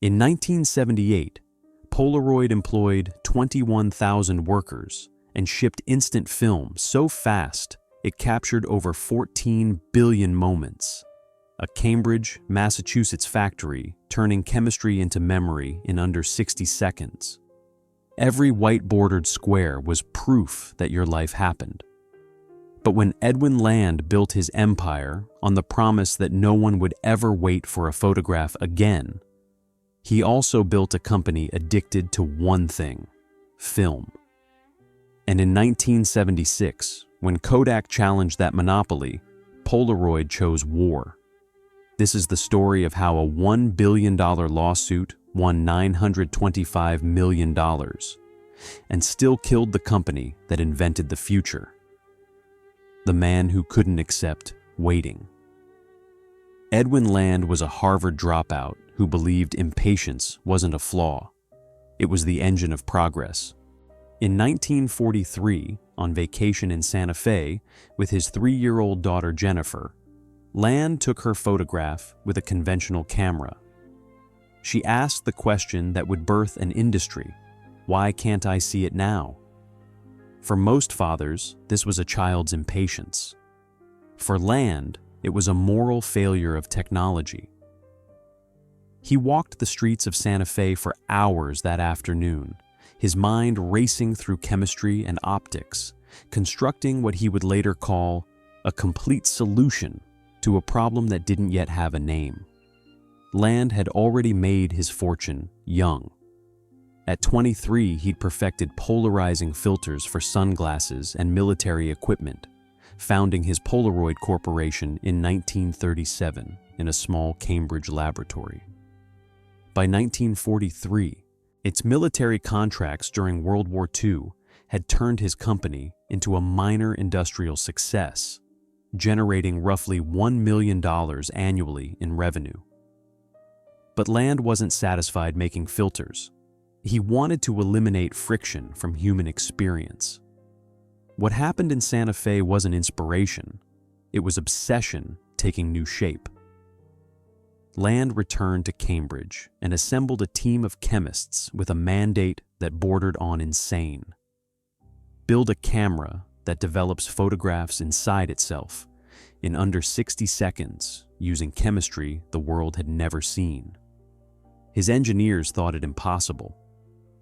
In 1978, Polaroid employed 21,000 workers and shipped instant film so fast it captured over 14 billion moments. A Cambridge, Massachusetts factory turning chemistry into memory in under 60 seconds. Every white-bordered square was proof that your life happened. But when Edwin Land built his empire on the promise that no one would ever wait for a photograph again, he also built a company addicted to one thing: film. And in 1976, when Kodak challenged that monopoly, Polaroid chose war. This is the story of how a $1 billion lawsuit won $925 million and still killed the company that invented the future. The man who couldn't accept waiting. Edwin Land was a Harvard dropout who believed impatience wasn't a flaw. It was the engine of progress. In 1943, on vacation in Santa Fe with his 3-year-old daughter Jennifer, Land took her photograph with a conventional camera. She asked the question that would birth an industry: why can't I see it now? For most fathers, this was a child's impatience. For Land, it was a moral failure of technology. He walked the streets of Santa Fe for hours that afternoon, his mind racing through chemistry and optics, constructing what he would later call a complete solution to a problem that didn't yet have a name. Land had already made his fortune young. At 23, he'd perfected polarizing filters for sunglasses and military equipment, founding his Polaroid Corporation in 1937 in a small Cambridge laboratory. By 1943, its military contracts during World War II had turned his company into a minor industrial success, generating roughly $1 million annually in revenue. But Land wasn't satisfied making filters. He wanted to eliminate friction from human experience. What happened in Santa Fe wasn't inspiration. It was obsession taking new shape. Land returned to Cambridge and assembled a team of chemists with a mandate that bordered on insane. Build a camera that develops photographs inside itself in under 60 seconds using chemistry the world had never seen. His engineers thought it impossible.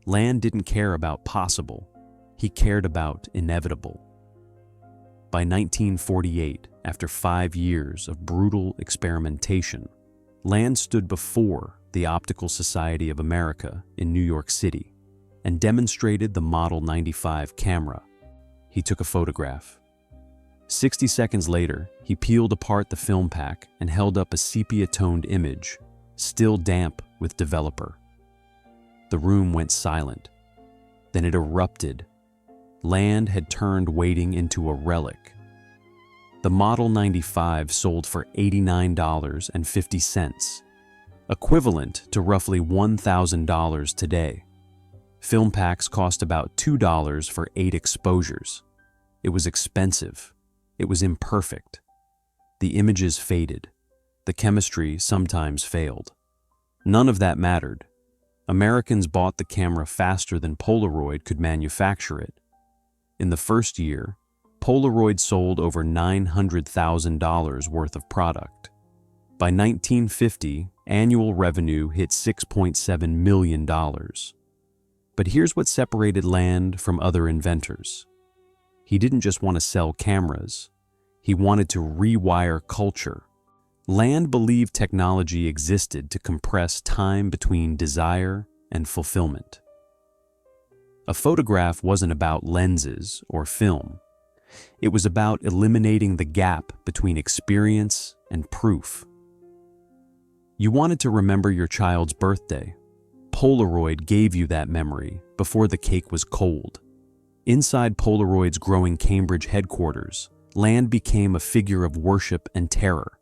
Land didn't care about possible. He cared about inevitable. By 1948, after 5 years of brutal experimentation, Land stood before the Optical Society of America in New York City and demonstrated the Model 95 camera. He took a photograph. 60 seconds later, he peeled apart the film pack and held up a sepia-toned image, still damp with developer. The room went silent. Then it erupted. Land had turned waiting into a relic. The Model 95 sold for $89.50, equivalent to roughly $1,000 today. Film packs cost about $2 for 8 exposures. It was expensive. It was imperfect. The images faded. The chemistry sometimes failed. None of that mattered. Americans bought the camera faster than Polaroid could manufacture it. In the first year, Polaroid sold over $900,000 worth of product. By 1950, annual revenue hit $6.7 million. But here's what separated Land from other inventors. He didn't just want to sell cameras. He wanted to rewire culture. Land believed technology existed to compress time between desire and fulfillment. A photograph wasn't about lenses or film. It was about eliminating the gap between experience and proof. You wanted to remember your child's birthday. Polaroid gave you that memory before the cake was cold. Inside Polaroid's growing Cambridge headquarters, Land became a figure of worship and terror.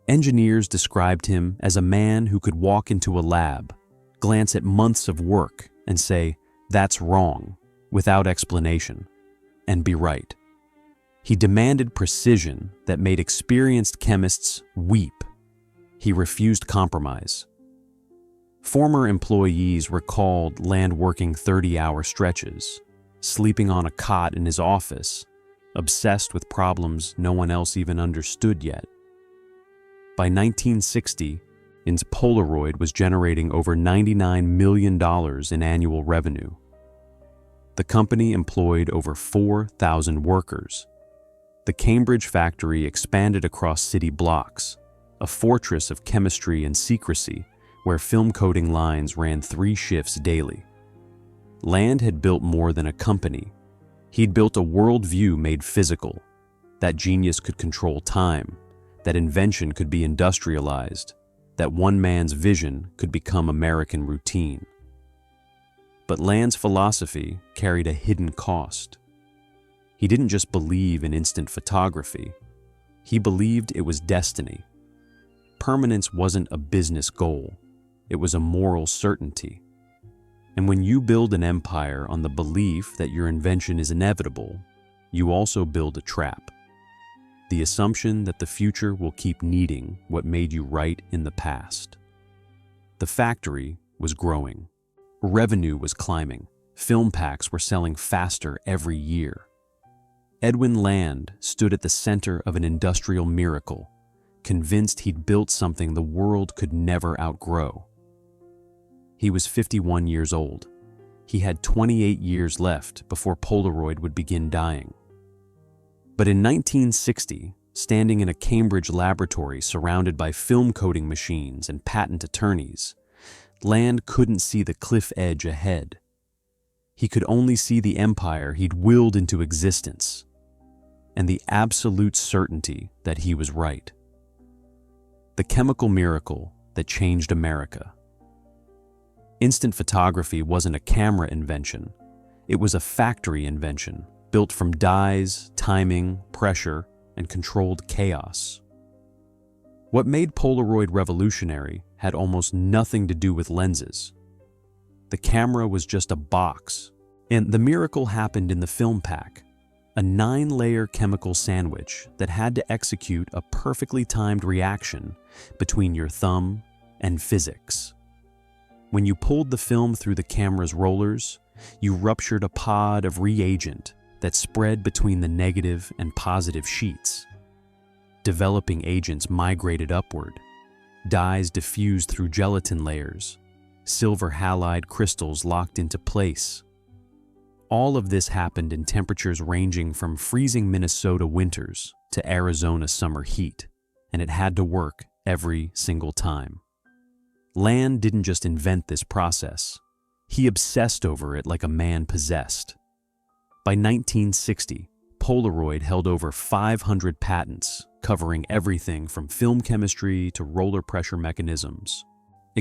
Engineers described him as a man who could walk into a lab, glance at months of work, and say, "That's wrong," without explanation, and be right. He demanded precision that made experienced chemists weep. He refused compromise. Former employees recalled Land working 30-hour stretches, sleeping on a cot in his office, obsessed with problems no one else even understood yet. By 1960, Polaroid was generating over $99 million in annual revenue. The company employed over 4,000 workers. The Cambridge factory expanded across city blocks, a fortress of chemistry and secrecy where film coating lines ran 3 shifts daily. Land had built more than a company. He'd built a worldview made physical. That genius could control time, that invention could be industrialized, that one man's vision could become American routine. But Land's philosophy carried a hidden cost. He didn't just believe in instant photography. He believed it was destiny. Permanence wasn't a business goal. It was a moral certainty. And when you build an empire on the belief that your invention is inevitable, you also build a trap. The assumption that the future will keep needing what made you right in the past. The factory was growing. Revenue was climbing. Film packs were selling faster every year. Edwin Land stood at the center of an industrial miracle, convinced he'd built something the world could never outgrow. He was 51 years old. He had 28 years left before Polaroid would begin dying. But in 1960, standing in a Cambridge laboratory surrounded by film coating machines and patent attorneys, Land couldn't see the cliff edge ahead. He could only see the empire he'd willed into existence, and the absolute certainty that he was right. The chemical miracle that changed America. Instant photography wasn't a camera invention. It was a factory invention, built from dyes, timing, pressure, and controlled chaos. What made Polaroid revolutionary had almost nothing to do with lenses. The camera was just a box, and the miracle happened in the film pack, a 9-layer chemical sandwich that had to execute a perfectly timed reaction between your thumb and physics. When you pulled the film through the camera's rollers, you ruptured a pod of reagent that spread between the negative and positive sheets. Developing agents migrated upward. Dyes diffused through gelatin layers. Silver halide crystals locked into place. All of this happened in temperatures ranging from freezing Minnesota winters to Arizona summer heat, and it had to work every single time. Land didn't just invent this process. He obsessed over it like a man possessed. By 1960, Polaroid held over 500 patents, covering everything from film chemistry to roller pressure mechanisms.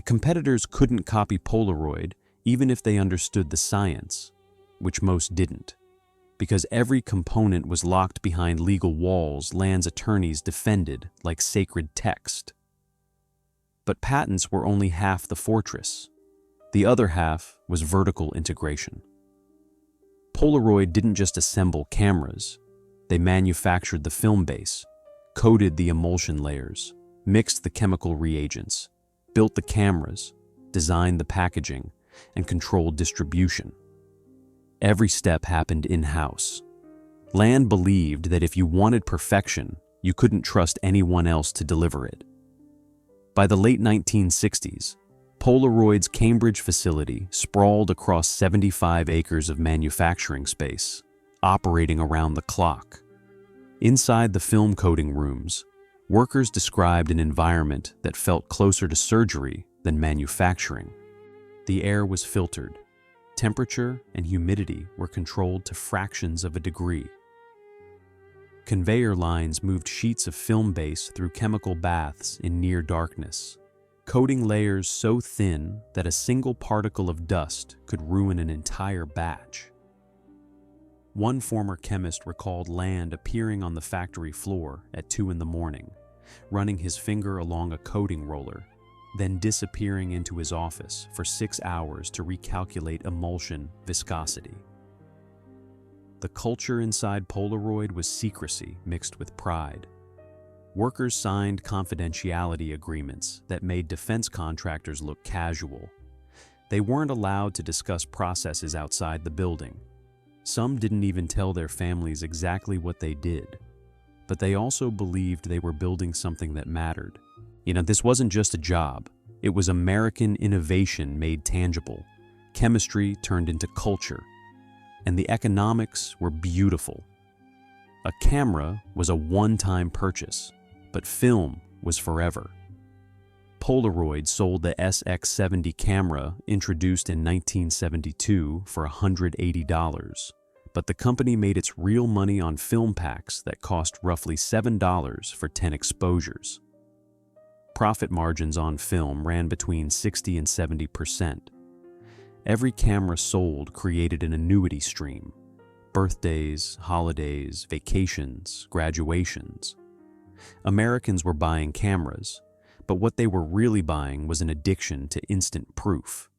Competitors couldn't copy Polaroid even if they understood the science, which most didn't. Because every component was locked behind legal walls Land's attorneys defended like sacred text. But patents were only half the fortress. The other half was vertical integration. Polaroid didn't just assemble cameras. They manufactured the film base, coated the emulsion layers, mixed the chemical reagents, built the cameras, designed the packaging, and controlled distribution. Every step happened in-house. Land believed that if you wanted perfection, you couldn't trust anyone else to deliver it. By the late 1960s, Polaroid's Cambridge facility sprawled across 75 acres of manufacturing space, operating around the clock. Inside the film coating rooms, workers described an environment that felt closer to surgery than manufacturing. The air was filtered. Temperature and humidity were controlled to fractions of a degree. Conveyor lines moved sheets of film base through chemical baths in near darkness, coating layers so thin that a single particle of dust could ruin an entire batch. One former chemist recalled Land appearing on the factory floor at 2 a.m, running his finger along a coating roller, then disappearing into his office for 6 hours to recalculate emulsion viscosity. The culture inside Polaroid was secrecy mixed with pride. Workers signed confidentiality agreements that made defense contractors look casual. They weren't allowed to discuss processes outside the building. Some didn't even tell their families exactly what they did. But they also believed they were building something that mattered. This wasn't just a job. It was American innovation made tangible. Chemistry turned into culture. And the economics were beautiful. A camera was a one-time purchase, but film was forever. Polaroid sold the SX70 camera introduced in 1972 for $180, but the company made its real money on film packs that cost roughly $7 for 10 exposures. Profit margins on film ran between 60 and 70%. Every camera sold created an annuity stream: birthdays, holidays, vacations, graduations. Americans were buying cameras, but what they were really buying was an addiction to instant proof.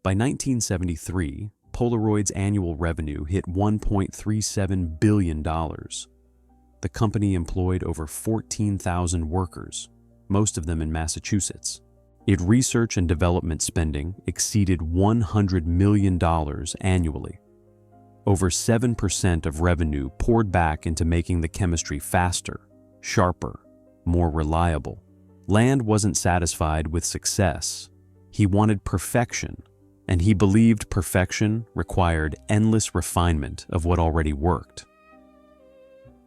By 1973, Polaroid's annual revenue hit $1.37 billion. The company employed over 14,000 workers, most of them in Massachusetts. Its research and development spending exceeded $100 million annually. Over 7% of revenue poured back into making the chemistry faster, sharper, more reliable. Land wasn't satisfied with success. He wanted perfection, and he believed perfection required endless refinement of what already worked.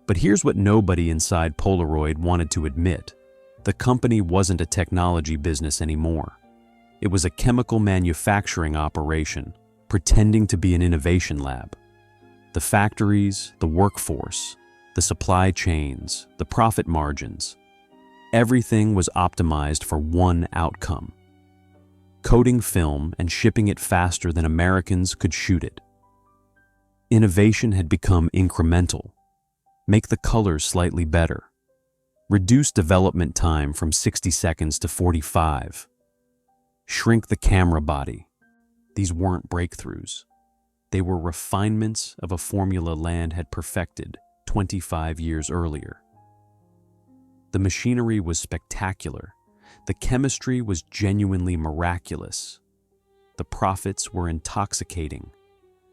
But here's what nobody inside Polaroid wanted to admit. The company wasn't a technology business anymore. It was a chemical manufacturing operation, pretending to be an innovation lab. The factories, the workforce, the supply chains, the profit margins, everything was optimized for one outcome: coating film and shipping it faster than Americans could shoot it. Innovation had become incremental. Make the colors slightly better. Reduce development time from 60 seconds to 45. Shrink the camera body. These weren't breakthroughs. They were refinements of a formula Land had perfected 25 years earlier. The machinery was spectacular. The chemistry was genuinely miraculous. The profits were intoxicating.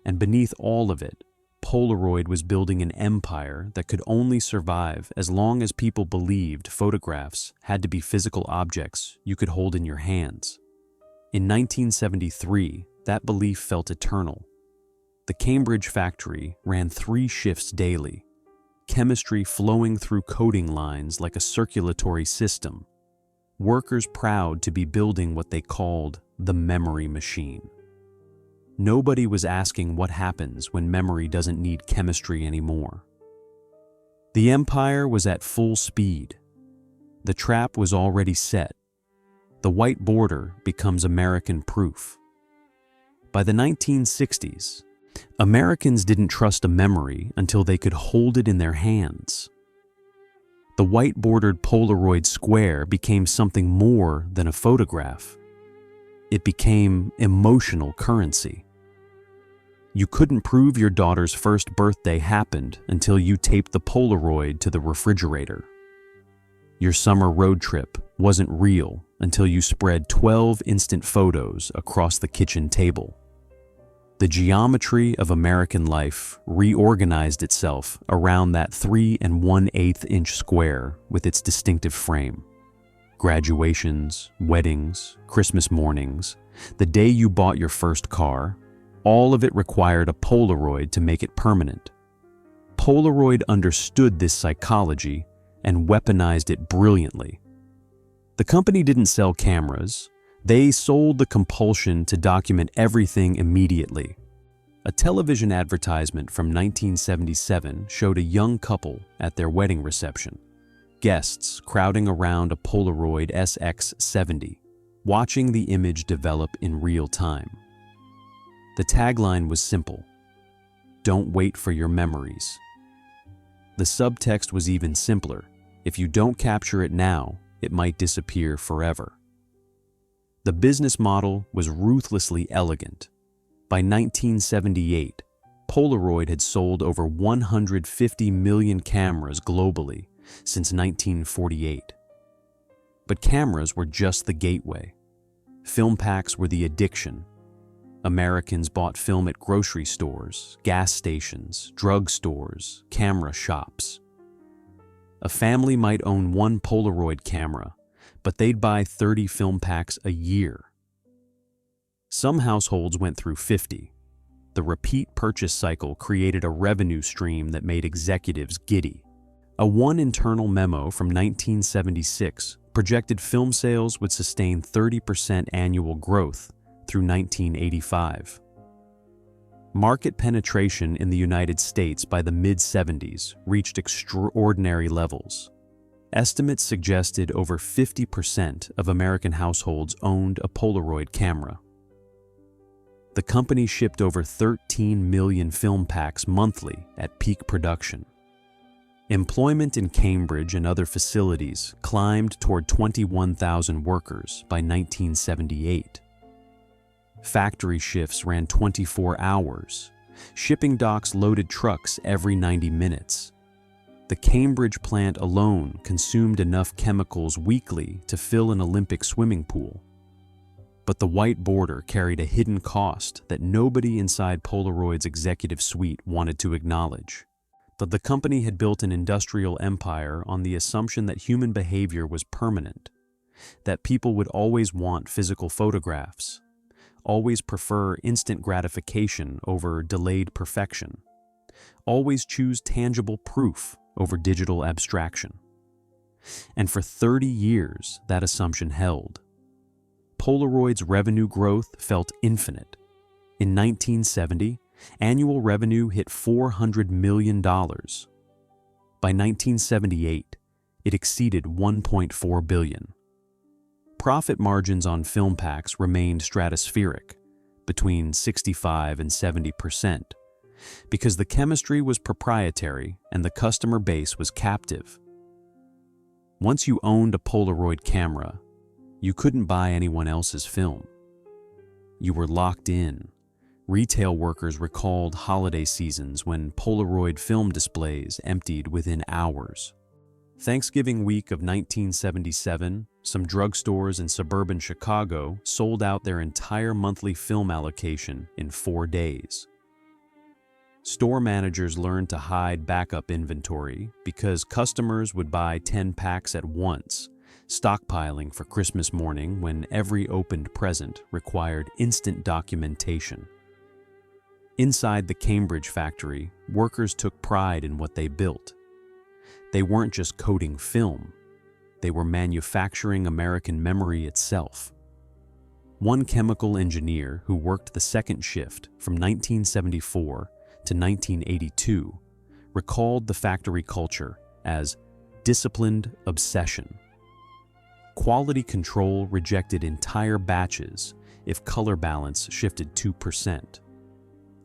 And beneath all of it, Polaroid was building an empire that could only survive as long as people believed photographs had to be physical objects you could hold in your hands. In 1973, that belief felt eternal. The Cambridge factory ran 3 shifts daily, chemistry flowing through coating lines like a circulatory system. Workers proud to be building what they called the memory machine. Nobody was asking what happens when memory doesn't need chemistry anymore. The empire was at full speed. The trap was already set. The white border becomes American proof. By the 1960s, Americans didn't trust a memory until they could hold it in their hands. The white-bordered Polaroid square became something more than a photograph. It became emotional currency. You couldn't prove your daughter's first birthday happened until you taped the Polaroid to the refrigerator. Your summer road trip wasn't real until you spread 12 instant photos across the kitchen table. The geometry of American life reorganized itself around that 3 1/8 inch square with its distinctive frame. Graduations, weddings, Christmas mornings, the day you bought your first car, all of it required a Polaroid to make it permanent. Polaroid understood this psychology and weaponized it brilliantly. The company didn't sell cameras. They sold the compulsion to document everything immediately. A television advertisement from 1977 showed a young couple at their wedding reception. Guests crowding around a Polaroid SX70, watching the image develop in real time. The tagline was simple: "Don't wait for your memories." The subtext was even simpler: if you don't capture it now, it might disappear forever. The business model was ruthlessly elegant. By 1978, Polaroid had sold over 150 million cameras globally since 1948. But cameras were just the gateway. Film packs were the addiction. Americans bought film at grocery stores, gas stations, drug stores, camera shops. A family might own one Polaroid camera, but they'd buy 30 film packs a year. Some households went through 50. The repeat purchase cycle created a revenue stream that made executives giddy. One internal memo from 1976 projected film sales would sustain 30% annual growth through 1985. Market penetration in the United States by the mid-70s reached extraordinary levels. Estimates suggested over 50% of American households owned a Polaroid camera. The company shipped over 13 million film packs monthly at peak production. Employment in Cambridge and other facilities climbed toward 21,000 workers by 1978. Factory shifts ran 24 hours. Shipping docks loaded trucks every 90 minutes. The Cambridge plant alone consumed enough chemicals weekly to fill an Olympic swimming pool. But the white border carried a hidden cost that nobody inside Polaroid's executive suite wanted to acknowledge. That the company had built an industrial empire on the assumption that human behavior was permanent, that people would always want physical photographs, always prefer instant gratification over delayed perfection, always choose tangible proof over digital abstraction. And for 30 years, that assumption held. Polaroid's revenue growth felt infinite. In 1970, annual revenue hit $400 million. By 1978, it exceeded $1.4 billion. Profit margins on film packs remained stratospheric, between 65 and 70%, because the chemistry was proprietary and the customer base was captive. Once you owned a Polaroid camera, you couldn't buy anyone else's film. You were locked in. Retail workers recalled holiday seasons when Polaroid film displays emptied within hours. Thanksgiving week of 1977, some drugstores in suburban Chicago sold out their entire monthly film allocation in 4 days. Store managers learned to hide backup inventory because customers would buy 10 packs at once, stockpiling for Christmas morning when every opened present required instant documentation. Inside the Cambridge factory, workers took pride in what they built. They weren't just coating film, they were manufacturing American memory itself. One chemical engineer who worked the second shift from 1974 to 1982 recalled the factory culture as disciplined obsession. Quality control rejected entire batches if color balance shifted 2%.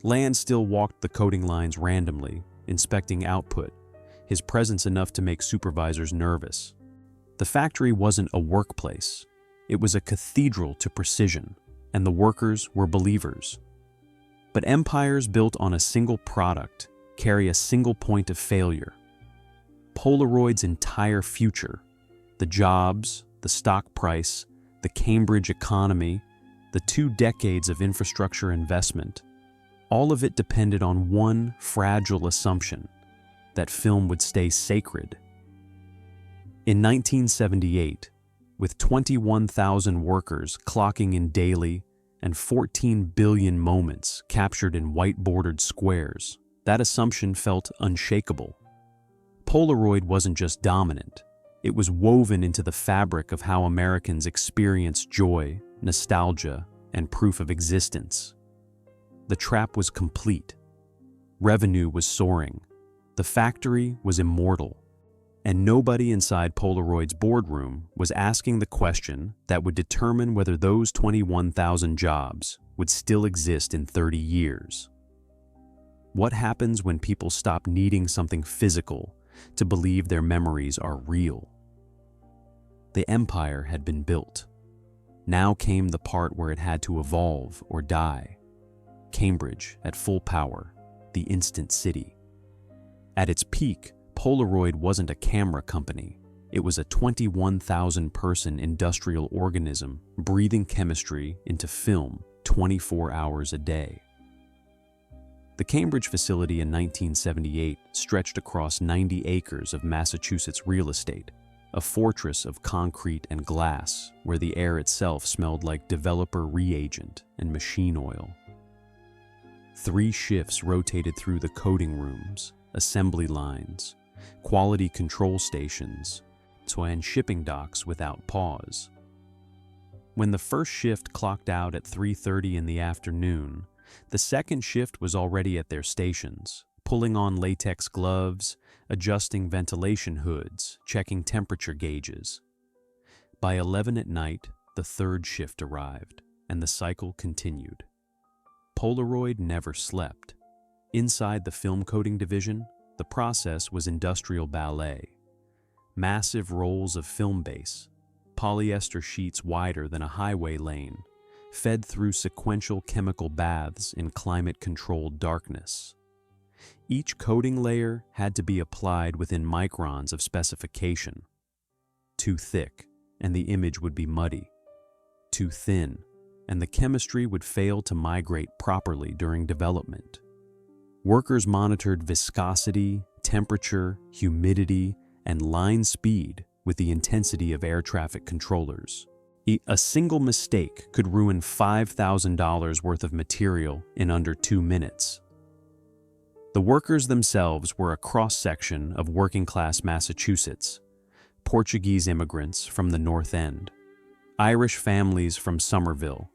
Land still walked the coating lines randomly, inspecting output, his presence enough to make supervisors nervous. The factory wasn't a workplace. It was a cathedral to precision, and the workers were believers. But empires built on a single product carry a single point of failure. Polaroid's entire future, the jobs, the stock price, the Cambridge economy, the 2 decades of infrastructure investment, all of it depended on one fragile assumption, that film would stay sacred. In 1978, with 21,000 workers clocking in daily and 14 billion moments captured in white-bordered squares, that assumption felt unshakable. Polaroid wasn't just dominant, it was woven into the fabric of how Americans experience joy, nostalgia, and proof of existence. The trap was complete. Revenue was soaring. The factory was immortal. And nobody inside Polaroid's boardroom was asking the question that would determine whether those 21,000 jobs would still exist in 30 years. What happens when people stop needing something physical to believe their memories are real? The empire had been built. Now came the part where it had to evolve or die. Cambridge at full power, the instant city. At its peak, Polaroid wasn't a camera company. It was a 21,000-person industrial organism breathing chemistry into film 24 hours a day. The Cambridge facility in 1978 stretched across 90 acres of Massachusetts real estate, a fortress of concrete and glass where the air itself smelled like developer reagent and machine oil. 3 shifts rotated through the coding rooms, assembly lines, quality control stations, and shipping docks without pause. When the first shift clocked out at 3:30 in the afternoon, the second shift was already at their stations, pulling on latex gloves, adjusting ventilation hoods, checking temperature gauges. By 11 at night, the third shift arrived, and the cycle continued. Polaroid never slept. Inside the film coating division, the process was industrial ballet. Massive rolls of film base, polyester sheets wider than a highway lane, fed through sequential chemical baths in climate-controlled darkness. Each coating layer had to be applied within microns of specification. Too thick, and the image would be muddy. Too thin, and the chemistry would fail to migrate properly during development. Workers monitored viscosity, temperature, humidity, and line speed with the intensity of air traffic controllers. A single mistake could ruin $5,000 worth of material in under 2 minutes. The workers themselves were a cross-section of working-class Massachusetts, Portuguese immigrants from the North End, Irish families from Somerville,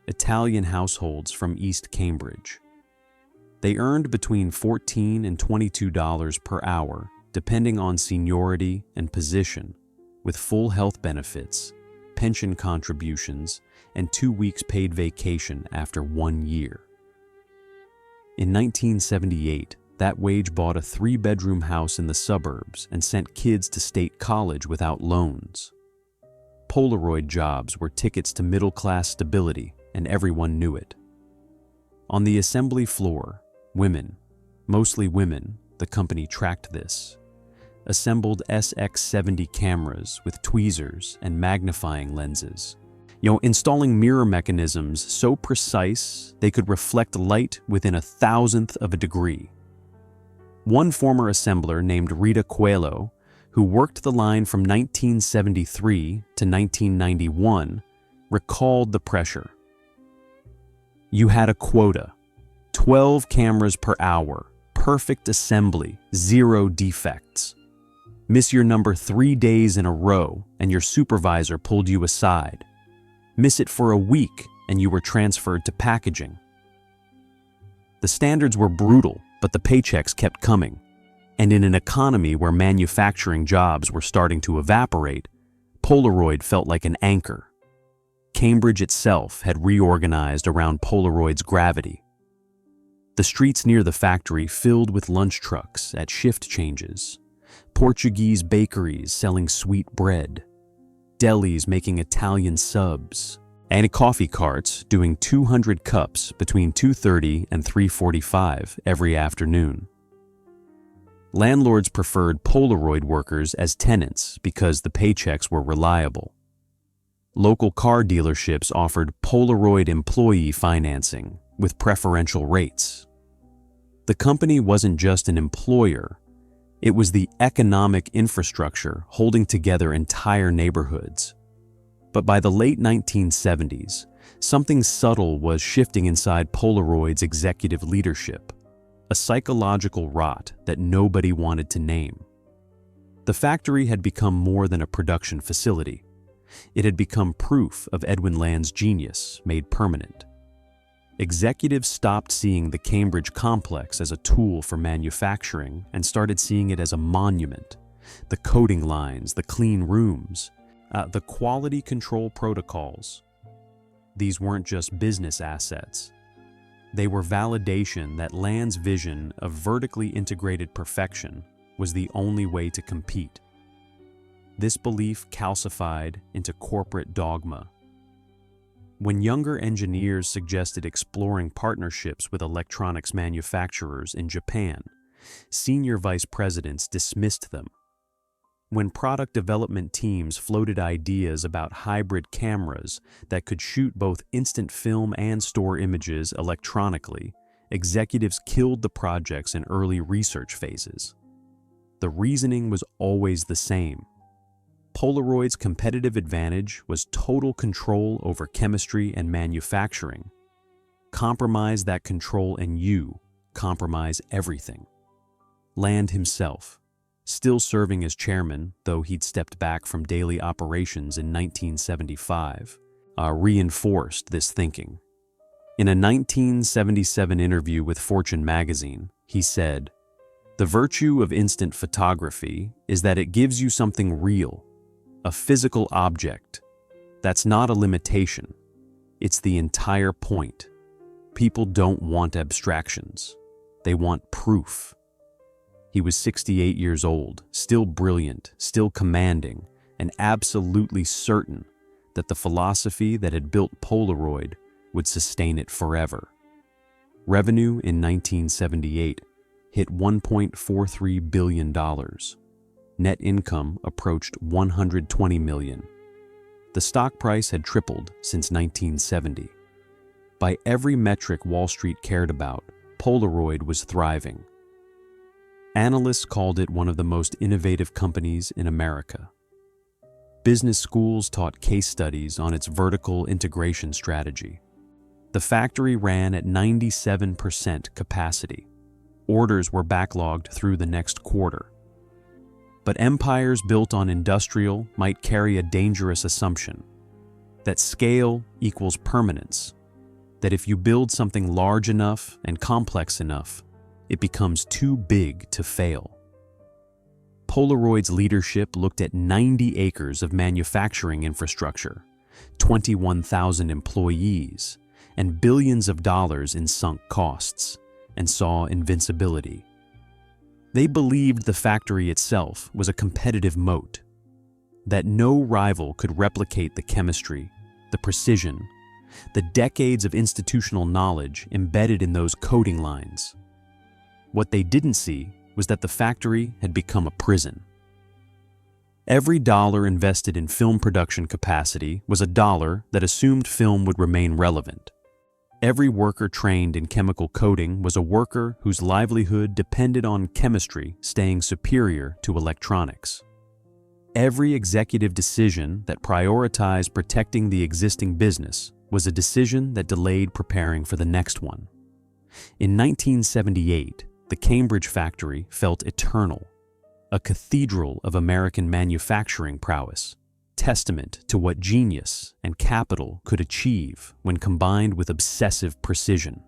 Italian households from East Cambridge. They earned between $14 and $22 per hour, depending on seniority and position, with full health benefits, pension contributions, and 2 weeks paid vacation after 1 year. In 1978, that wage bought a 3-bedroom house in the suburbs and sent kids to state college without loans. Polaroid jobs were tickets to middle-class stability, and everyone knew it. On the assembly floor, women, mostly women, the company tracked this, assembled SX70 cameras with tweezers and magnifying lenses, installing mirror mechanisms so precise they could reflect light within 1,000th of a degree. One former assembler named Rita Coelho, who worked the line from 1973 to 1991, recalled the pressure. You had a quota, 12 cameras per hour, perfect assembly, 0 defects. Miss your number 3 days in a row and your supervisor pulled you aside. Miss it for a week and you were transferred to packaging. The standards were brutal, but the paychecks kept coming. And in an economy where manufacturing jobs were starting to evaporate, Polaroid felt like an anchor. Cambridge itself had reorganized around Polaroid's gravity. The streets near the factory filled with lunch trucks at shift changes, Portuguese bakeries selling sweet bread, delis making Italian subs, and coffee carts doing 200 cups between 2:30 and 3:45 every afternoon. Landlords preferred Polaroid workers as tenants because the paychecks were reliable. Local car dealerships offered Polaroid employee financing with preferential rates. The company wasn't just an employer, it was the economic infrastructure holding together entire neighborhoods. But by the late 1970s, something subtle was shifting inside Polaroid's executive leadership, a psychological rot that nobody wanted to name. The factory had become more than a production facility. It had become proof of Edwin Land's genius made permanent. Executives stopped seeing the Cambridge complex as a tool for manufacturing and started seeing it as a monument. The coding lines, the clean rooms, the quality control protocols. These weren't just business assets. They were validation that Land's vision of vertically integrated perfection was the only way to compete. This belief calcified into corporate dogma. When younger engineers suggested exploring partnerships with electronics manufacturers in Japan, Senior vice presidents dismissed them. When product development teams floated ideas about hybrid cameras that could shoot both instant film and store images electronically, executives killed the projects in early research phases. The reasoning was always the same. Polaroid's competitive advantage was total control over chemistry and manufacturing. Compromise that control and you compromise everything. Land himself, still serving as chairman, though he'd stepped back from daily operations in 1975, reinforced this thinking. In a 1977 interview with Fortune magazine, he said, "The virtue of instant photography is that it gives you something real, a physical object. That's not a limitation. It's the entire point. People don't want abstractions. They want proof." He was 68 years old, still brilliant, still commanding, and absolutely certain that the philosophy that had built Polaroid would sustain it forever. Revenue in 1978 hit $1.43 billion. Net income approached $120 million. The stock price had tripled since 1970. By every metric Wall Street cared about, Polaroid was thriving. Analysts called it one of the most innovative companies in America. Business schools taught case studies on its vertical integration strategy. The factory ran at 97% capacity. Orders were backlogged through the next quarter. But empires built on industrial might carry a dangerous assumption, that scale equals permanence, that if you build something large enough and complex enough, it becomes too big to fail. Polaroid's leadership looked at 90 acres of manufacturing infrastructure, 21,000 employees, and billions of dollars in sunk costs, and saw invincibility. They believed the factory itself was a competitive moat, that no rival could replicate the chemistry, the precision, the decades of institutional knowledge embedded in those coating lines. What they didn't see was that the factory had become a prison. Every dollar invested in film production capacity was a dollar that assumed film would remain relevant. Every worker trained in chemical coating was a worker whose livelihood depended on chemistry staying superior to electronics. Every executive decision that prioritized protecting the existing business was a decision that delayed preparing for the next one. In 1978, the Cambridge factory felt eternal, a cathedral of American manufacturing prowess, testament to what genius and capital could achieve when combined with obsessive precision.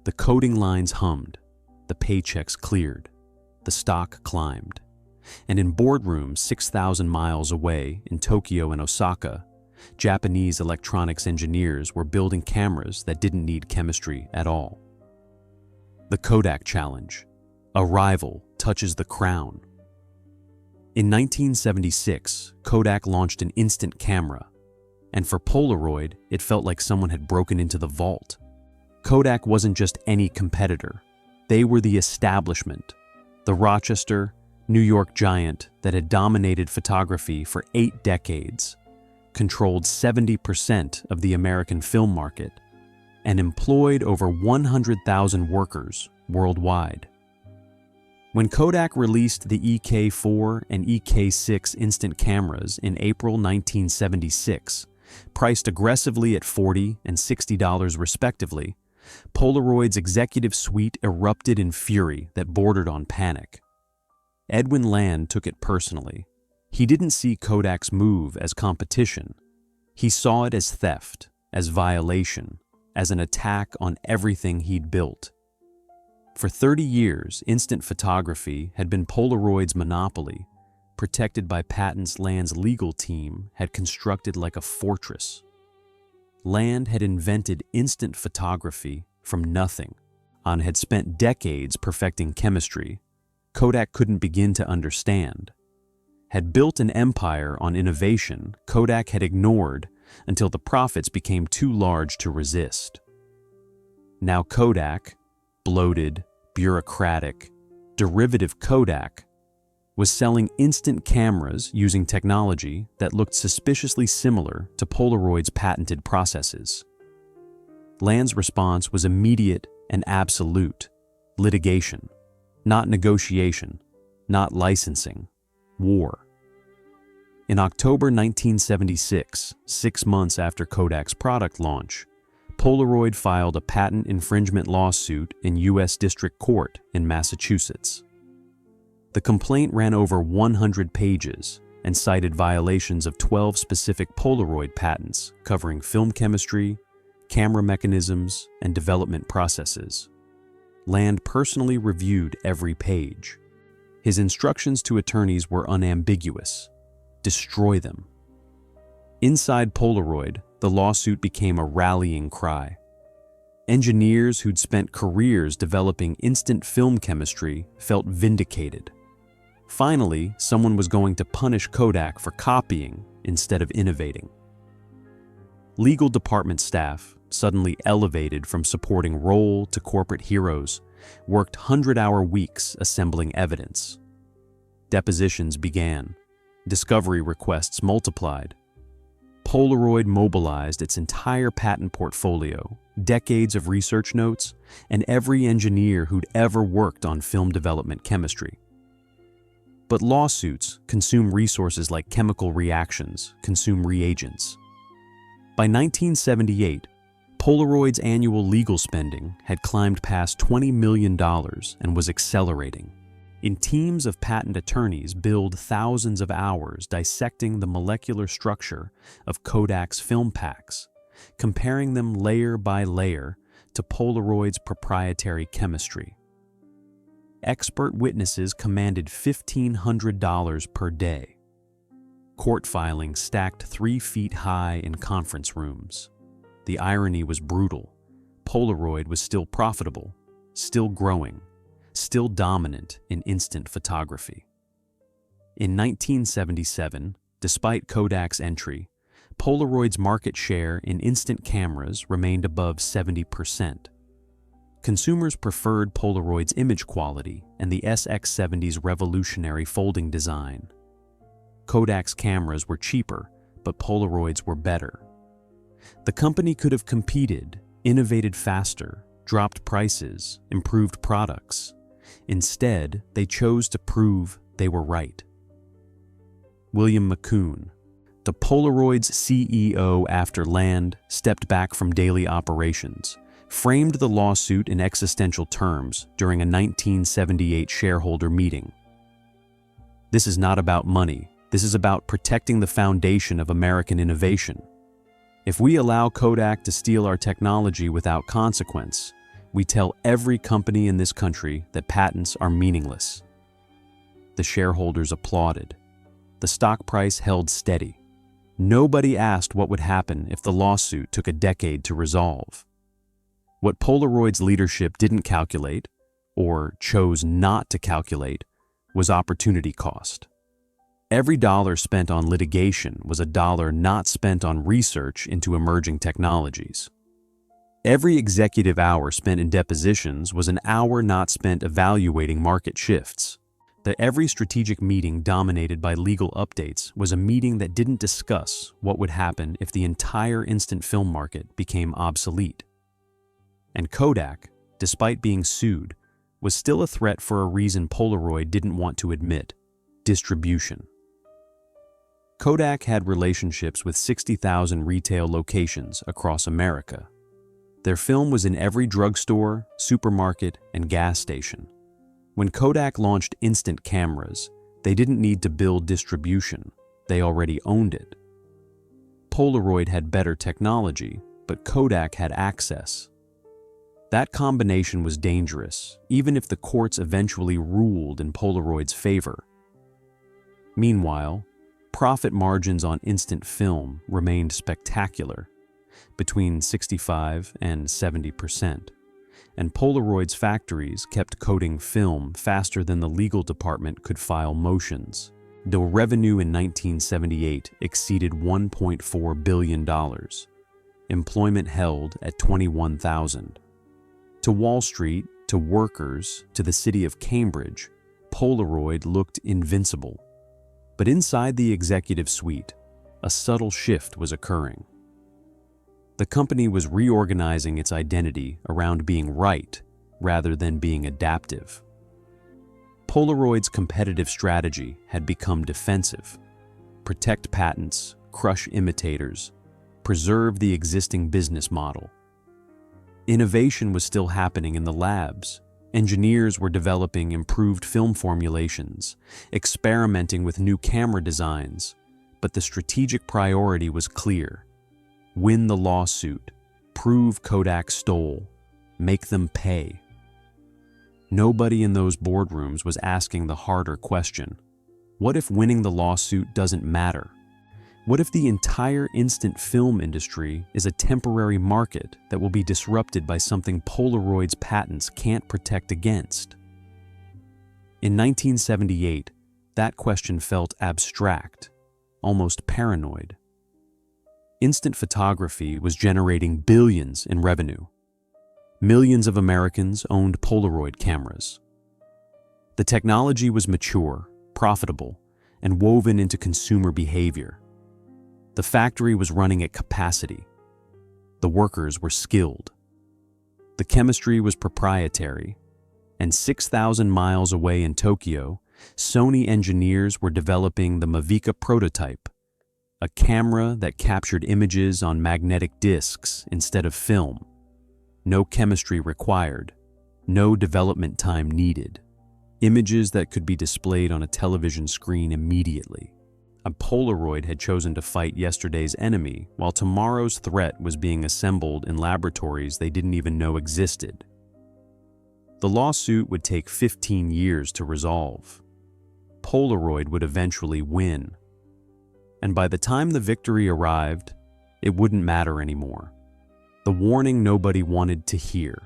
The coating lines hummed, the paychecks cleared, the stock climbed, and in boardrooms 6,000 miles away in Tokyo and Osaka, Japanese electronics engineers were building cameras that didn't need chemistry at all. The Kodak challenge. A rival touches the crown. In 1976, Kodak launched an instant camera, and for Polaroid, it felt like someone had broken into the vault. Kodak wasn't just any competitor. They were the establishment, the Rochester, New York giant that had dominated photography for 8 decades, controlled 70% of the American film market, and employed over 100,000 workers worldwide. When Kodak released the EK4 and EK6 instant cameras in April 1976, priced aggressively at $40 and $60 respectively, Polaroid's executive suite erupted in fury that bordered on panic. Edwin Land took it personally. He didn't see Kodak's move as competition. He saw it as theft, as violation, as an attack on everything he'd built. For 30 years, instant photography had been Polaroid's monopoly, protected by patents Land's legal team had constructed like a fortress. Land had invented instant photography from nothing, and had spent decades perfecting chemistry Kodak couldn't begin to understand. Had built an empire on innovation Kodak had ignored until the profits became too large to resist. Now Kodak, bloated, bureaucratic, derivative Kodak, was selling instant cameras using technology that looked suspiciously similar to Polaroid's patented processes. Land's response was immediate and absolute: litigation, not negotiation, not licensing, war. In October 1976, 6 months after Kodak's product launch, Polaroid filed a patent infringement lawsuit in U.S. District Court in Massachusetts. The complaint ran over 100 pages and cited violations of 12 specific Polaroid patents covering film chemistry, camera mechanisms, and development processes. Land personally reviewed every page. His instructions to attorneys were unambiguous: destroy them. Inside Polaroid, the lawsuit became a rallying cry. Engineers who'd spent careers developing instant film chemistry felt vindicated. Finally, someone was going to punish Kodak for copying instead of innovating. Legal department staff, suddenly elevated from supporting role to corporate heroes, worked 100-hour weeks assembling evidence. Depositions began. Discovery requests multiplied. Polaroid mobilized its entire patent portfolio, decades of research notes, and every engineer who'd ever worked on film development chemistry. But lawsuits consume resources like chemical reactions, consume reagents. By 1978, Polaroid's annual legal spending had climbed past $20 million and was accelerating. In teams of patent attorneys billed thousands of hours dissecting the molecular structure of Kodak's film packs, comparing them layer by layer to Polaroid's proprietary chemistry. Expert witnesses commanded $1,500 per day. Court filings stacked 3 feet high in conference rooms. The irony was brutal. Polaroid was still profitable, still growing, still dominant in instant photography. In 1977, despite Kodak's entry, Polaroid's market share in instant cameras remained above 70%. Consumers preferred Polaroid's image quality and the SX70's revolutionary folding design. Kodak's cameras were cheaper, but Polaroid's were better. The company could have competed, innovated faster, dropped prices, improved products. Instead, they chose to prove they were right. William McCune, the Polaroid's CEO after Land stepped back from daily operations, framed the lawsuit in existential terms during a 1978 shareholder meeting. "This is not about money. This is about protecting the foundation of American innovation. If we allow Kodak to steal our technology without consequence, we tell every company in this country that patents are meaningless." The shareholders applauded. The stock price held steady. Nobody asked what would happen if the lawsuit took a decade to resolve. What Polaroid's leadership didn't calculate, or chose not to calculate, was opportunity cost. Every dollar spent on litigation was a dollar not spent on research into emerging technologies. Every executive hour spent in depositions was an hour not spent evaluating market shifts. Every strategic meeting dominated by legal updates was a meeting that didn't discuss what would happen if the entire instant film market became obsolete. And Kodak, despite being sued, was still a threat for a reason Polaroid didn't want to admit: distribution. Kodak had relationships with 60,000 retail locations across America. Their film was in every drugstore, supermarket, and gas station. When Kodak launched instant cameras, they didn't need to build distribution. They already owned it. Polaroid had better technology, but Kodak had access. That combination was dangerous, even if the courts eventually ruled in Polaroid's favor. Meanwhile, profit margins on instant film remained spectacular, between 65 and 70%, and Polaroid's factories kept coating film faster than the legal department could file motions. The revenue in 1978 exceeded $1.4 billion. Employment held at 21,000. To Wall Street, to workers, to the city of Cambridge, Polaroid looked invincible. But inside the executive suite, a subtle shift was occurring. The company was reorganizing its identity around being right rather than being adaptive. Polaroid's competitive strategy had become defensive. Protect patents, crush imitators, preserve the existing business model. Innovation was still happening in the labs. Engineers were developing improved film formulations, experimenting with new camera designs, but the strategic priority was clear. Win the lawsuit, prove Kodak stole, make them pay. Nobody in those boardrooms was asking the harder question. What if winning the lawsuit doesn't matter? What if the entire instant film industry is a temporary market that will be disrupted by something Polaroid's patents can't protect against? In 1978, that question felt abstract, almost paranoid. Instant photography was generating billions in revenue. Millions of Americans owned Polaroid cameras. The technology was mature, profitable, and woven into consumer behavior. The factory was running at capacity. The workers were skilled. The chemistry was proprietary. And 6,000 miles away in Tokyo, Sony engineers were developing the Mavica prototype, a camera that captured images on magnetic discs instead of film. No chemistry required, no development time needed. Images that could be displayed on a television screen immediately. A Polaroid had chosen to fight yesterday's enemy, while tomorrow's threat was being assembled in laboratories they didn't even know existed. The lawsuit would take 15 years to resolve. Polaroid would eventually win. And by the time the victory arrived, it wouldn't matter anymore. The warning nobody wanted to hear.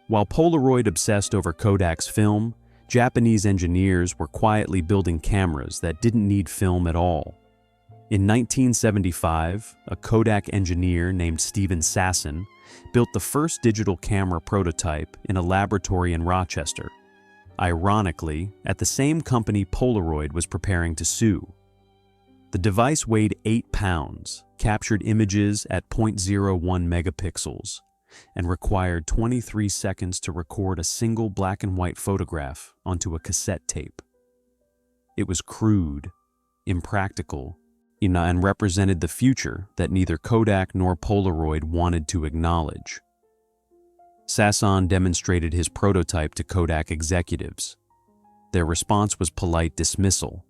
While Polaroid obsessed over Kodak's film, Japanese engineers were quietly building cameras that didn't need film at all. In 1975, a Kodak engineer named Stephen Sasson built the first digital camera prototype in a laboratory in Rochester. Ironically, at the same company Polaroid was preparing to sue. The device weighed 8 pounds, captured images at 0.01 megapixels, and required 23 seconds to record a single black and white photograph onto a cassette tape. It was crude, impractical, and represented the future that neither Kodak nor Polaroid wanted to acknowledge. Sasson demonstrated his prototype to Kodak executives. Their response was polite dismissal.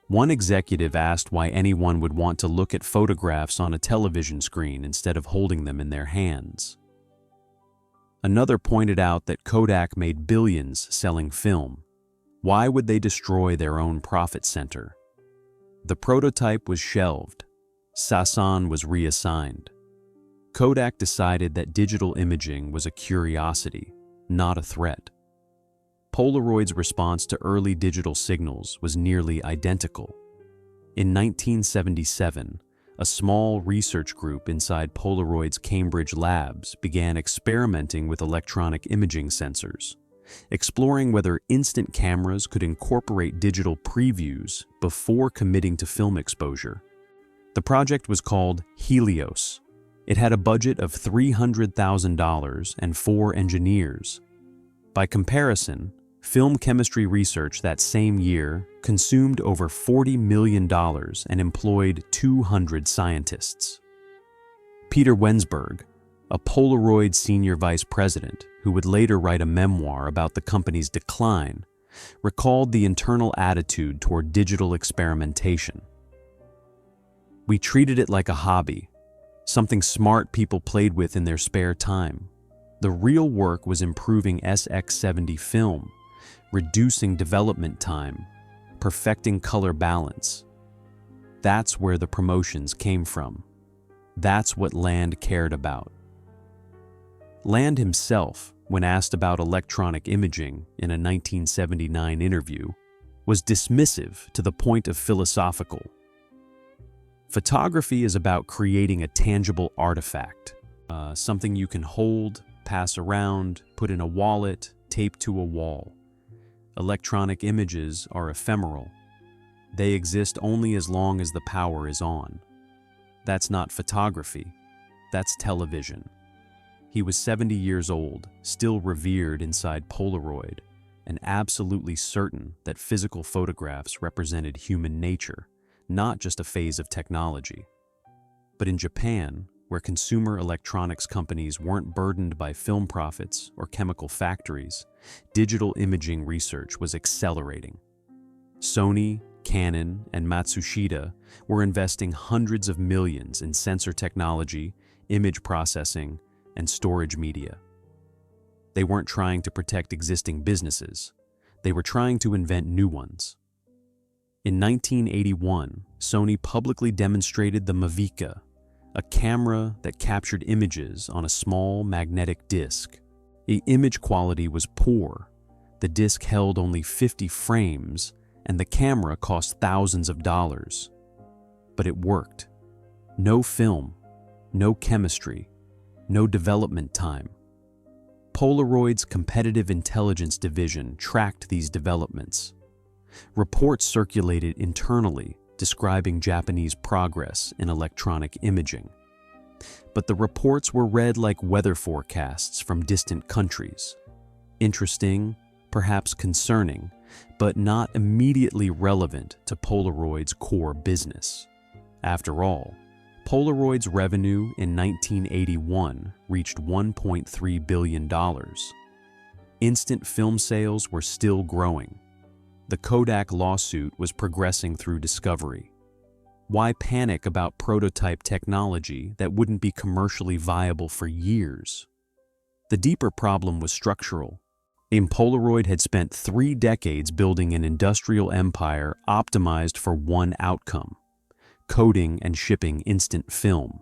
One executive asked why anyone would want to look at photographs on a television screen instead of holding them in their hands. Another pointed out that Kodak made billions selling film. Why would they destroy their own profit center? The prototype was shelved. Sasson was reassigned. Kodak decided that digital imaging was a curiosity, not a threat. Polaroid's response to early digital signals was nearly identical. In 1977, a small research group inside Polaroid's Cambridge labs began experimenting with electronic imaging sensors, exploring whether instant cameras could incorporate digital previews before committing to film exposure. The project was called Helios. It had a budget of $300,000 and 4 engineers. By comparison, film chemistry research that same year consumed over $40 million and employed 200 scientists. Peter Wensberg, a Polaroid senior vice president who would later write a memoir about the company's decline, recalled the internal attitude toward digital experimentation. "We treated it like a hobby, something smart people played with in their spare time. The real work was improving SX70 film, reducing development time, perfecting color balance. That's where the promotions came from. That's what Land cared about." Land himself, when asked about electronic imaging in a 1979 interview, was dismissive to the point of philosophical. Photography is about creating a tangible artifact, something you can hold, pass around, put in a wallet, tape to a wall. Electronic images are ephemeral. They exist only as long as the power is on. That's not photography, that's television. He was 70 years old, still revered inside Polaroid, and absolutely certain that physical photographs represented human nature, not just a phase of technology. But in Japan, where consumer electronics companies weren't burdened by film profits or chemical factories, digital imaging research was accelerating. Sony, Canon, and Matsushita were investing hundreds of millions in sensor technology, image processing, and storage media. They weren't trying to protect existing businesses. They were trying to invent new ones. In 1981, Sony publicly demonstrated the Mavica, a camera that captured images on a small magnetic disc. The image quality was poor. The disc held only 50 frames, and the camera cost thousands of dollars. But it worked. No film, no chemistry, no development time. Polaroid's competitive intelligence division tracked these developments. Reports circulated internally describing Japanese progress in electronic imaging. But the reports were read like weather forecasts from distant countries. Interesting, perhaps concerning, but not immediately relevant to Polaroid's core business. After all, Polaroid's revenue in 1981 reached $1.3 billion. Instant film sales were still growing. The Kodak lawsuit was progressing through discovery. Why panic about prototype technology that wouldn't be commercially viable for years? The deeper problem was structural. Polaroid had spent 3 decades building an industrial empire optimized for one outcome: coding and shipping instant film.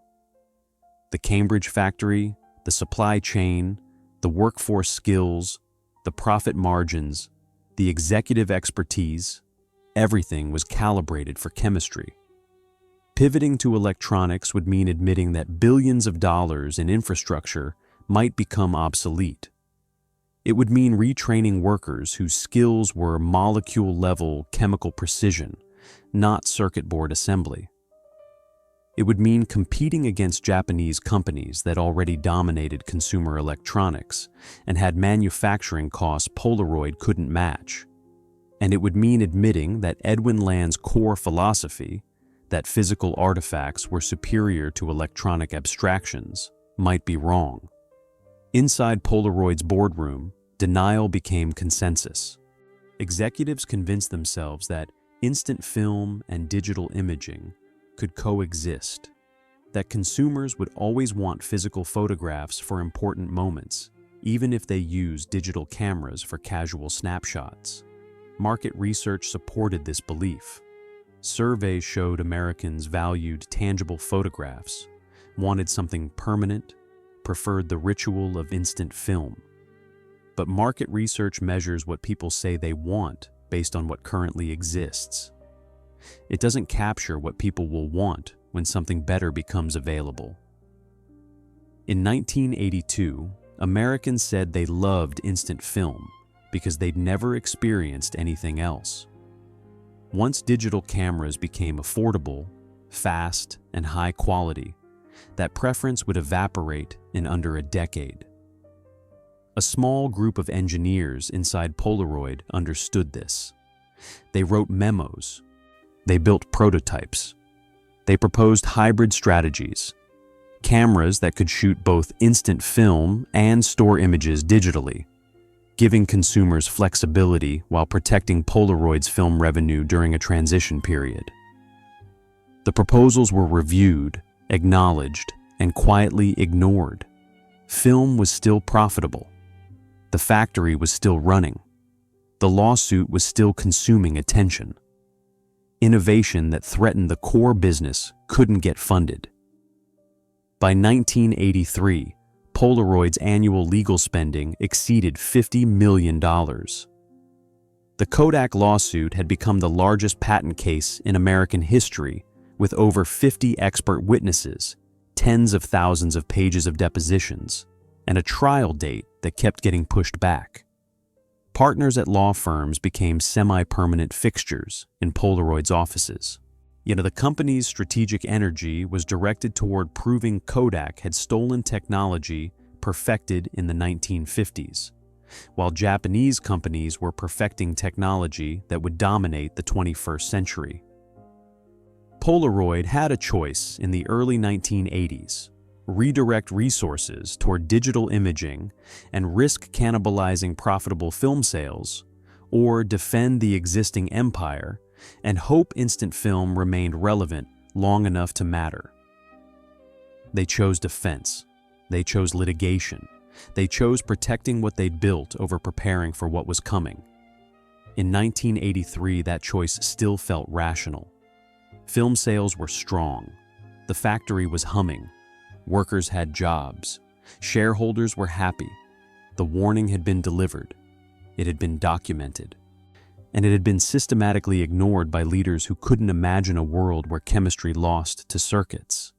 The Cambridge factory, the supply chain, the workforce skills, the profit margins, the executive expertise, everything was calibrated for chemistry. Pivoting to electronics would mean admitting that billions of dollars in infrastructure might become obsolete. It would mean retraining workers whose skills were molecule-level chemical precision, not circuit board assembly. It would mean competing against Japanese companies that already dominated consumer electronics and had manufacturing costs Polaroid couldn't match. And it would mean admitting that Edwin Land's core philosophy, that physical artifacts were superior to electronic abstractions, might be wrong. Inside Polaroid's boardroom, denial became consensus. Executives convinced themselves that instant film and digital imaging could coexist, that consumers would always want physical photographs for important moments, even if they use digital cameras for casual snapshots. Market research supported this belief. Surveys showed Americans valued tangible photographs, wanted something permanent, preferred the ritual of instant film. But market research measures what people say they want based on what currently exists. It doesn't capture what people will want when something better becomes available. In 1982, Americans said they loved instant film because they'd never experienced anything else. Once digital cameras became affordable, fast, and high quality, that preference would evaporate in under a decade. A small group of engineers inside Polaroid understood this. They wrote memos. They built prototypes. They proposed hybrid strategies, cameras that could shoot both instant film and store images digitally, giving consumers flexibility while protecting Polaroid's film revenue during a transition period. The proposals were reviewed, acknowledged, and quietly ignored. Film was still profitable. The factory was still running. The lawsuit was still consuming attention. Innovation that threatened the core business couldn't get funded. By 1983, Polaroid's annual legal spending exceeded $50 million. The Kodak lawsuit had become the largest patent case in American history, with over 50 expert witnesses, tens of thousands of pages of depositions, and a trial date that kept getting pushed back. Partners at law firms became semi-permanent fixtures in Polaroid's offices. Yet the company's strategic energy was directed toward proving Kodak had stolen technology perfected in the 1950s, while Japanese companies were perfecting technology that would dominate the 21st century. Polaroid had a choice in the early 1980s: redirect resources toward digital imaging and risk cannibalizing profitable film sales, or defend the existing empire and hope instant film remained relevant long enough to matter. They chose defense. They chose litigation. They chose protecting what they'd built over preparing for what was coming. In 1983, that choice still felt rational. Film sales were strong. The factory was humming. Workers had jobs. Shareholders were happy. The warning had been delivered. It had been documented. And it had been systematically ignored by leaders who couldn't imagine a world where chemistry lost to circuits.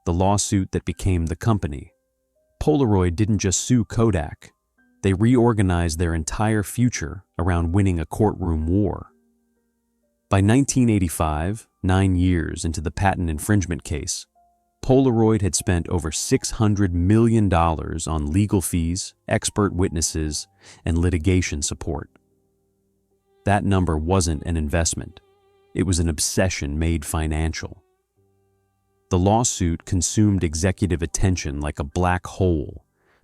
The lawsuit that became the company. Polaroid didn't just sue Kodak. They reorganized their entire future around winning a courtroom war. By 1985, 9 years into the patent infringement case, Polaroid had spent over $600 million on legal fees, expert witnesses, and litigation support. That number wasn't an investment. It was an obsession made financial. The lawsuit consumed executive attention like a black hole,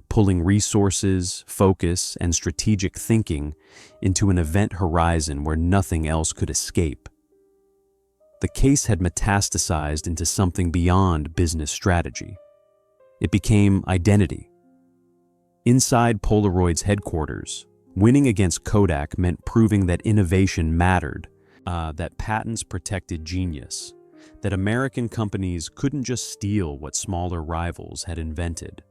pulling resources, focus, and strategic thinking into an event horizon where nothing else could escape. The case had metastasized into something beyond business strategy. It became identity. Inside Polaroid's headquarters, winning against Kodak meant proving that innovation mattered, that patents protected genius, that American companies couldn't just steal what smaller rivals had invented.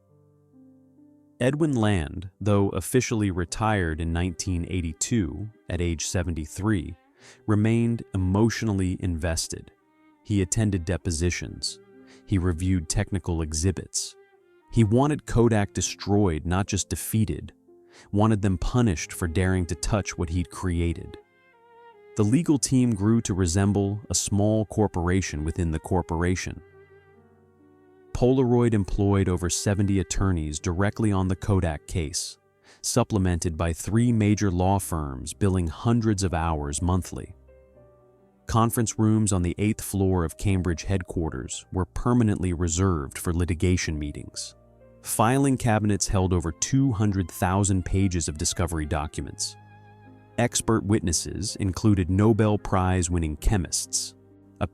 Edwin Land, though officially retired in 1982 at age 73, remained emotionally invested. He attended depositions. He reviewed technical exhibits. He wanted Kodak destroyed, not just defeated, wanted them punished for daring to touch what he'd created. The legal team grew to resemble a small corporation within the corporation. Polaroid employed over 70 attorneys directly on the Kodak case, supplemented by 3 major law firms billing hundreds of hours monthly. Conference rooms on the 8th floor of Cambridge headquarters were permanently reserved for litigation meetings. Filing cabinets held over 200,000 pages of discovery documents. Expert witnesses included Nobel Prize-winning chemists,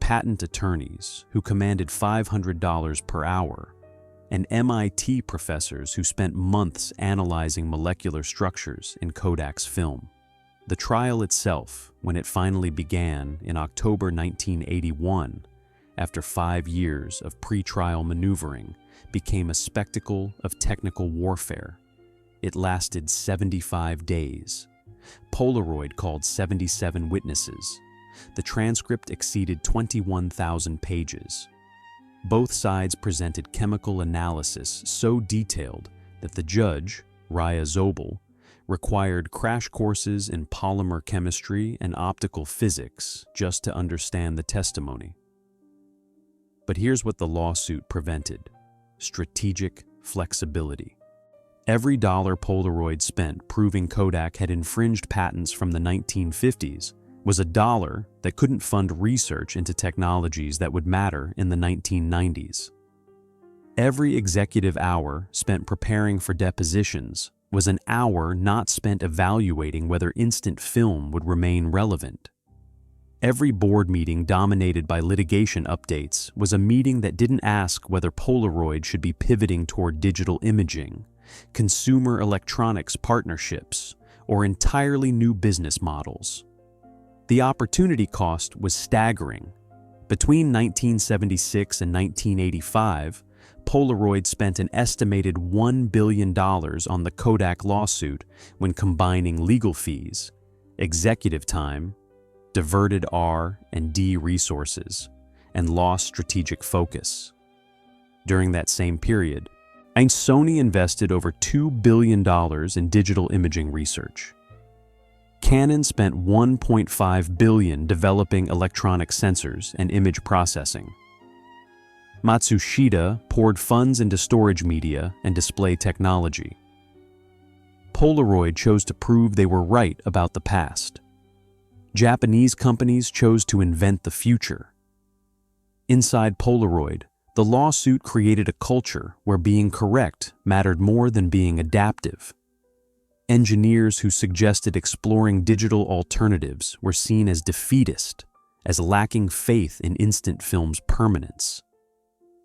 patent attorneys who commanded $500 per hour, and MIT professors who spent months analyzing molecular structures in Kodak's film. The trial itself, when it finally began in October 1981, after 5 years of pre-trial maneuvering, became a spectacle of technical warfare. It lasted 75 days. Polaroid called 77 witnesses. The transcript exceeded 21,000 pages. Both sides presented chemical analysis so detailed that the judge, Raya Zobel, required crash courses in polymer chemistry and optical physics just to understand the testimony. But here's what the lawsuit prevented: strategic flexibility. Every dollar Polaroid spent proving Kodak had infringed patents from the 1950s was a dollar that couldn't fund research into technologies that would matter in the 1990s. Every executive hour spent preparing for depositions was an hour not spent evaluating whether instant film would remain relevant. Every board meeting dominated by litigation updates was a meeting that didn't ask whether Polaroid should be pivoting toward digital imaging, consumer electronics partnerships, or entirely new business models. The opportunity cost was staggering. Between 1976 and 1985, Polaroid spent an estimated $1 billion on the Kodak lawsuit when combining legal fees, executive time, diverted R&D resources, and lost strategic focus. During that same period, And Sony invested over $2 billion in digital imaging research. Canon spent $1.5 billion developing electronic sensors and image processing. Matsushita poured funds into storage media and display technology. Polaroid chose to prove they were right about the past. Japanese companies chose to invent the future. Inside Polaroid, the lawsuit created a culture where being correct mattered more than being adaptive. Engineers who suggested exploring digital alternatives were seen as defeatist, as lacking faith in instant film's permanence.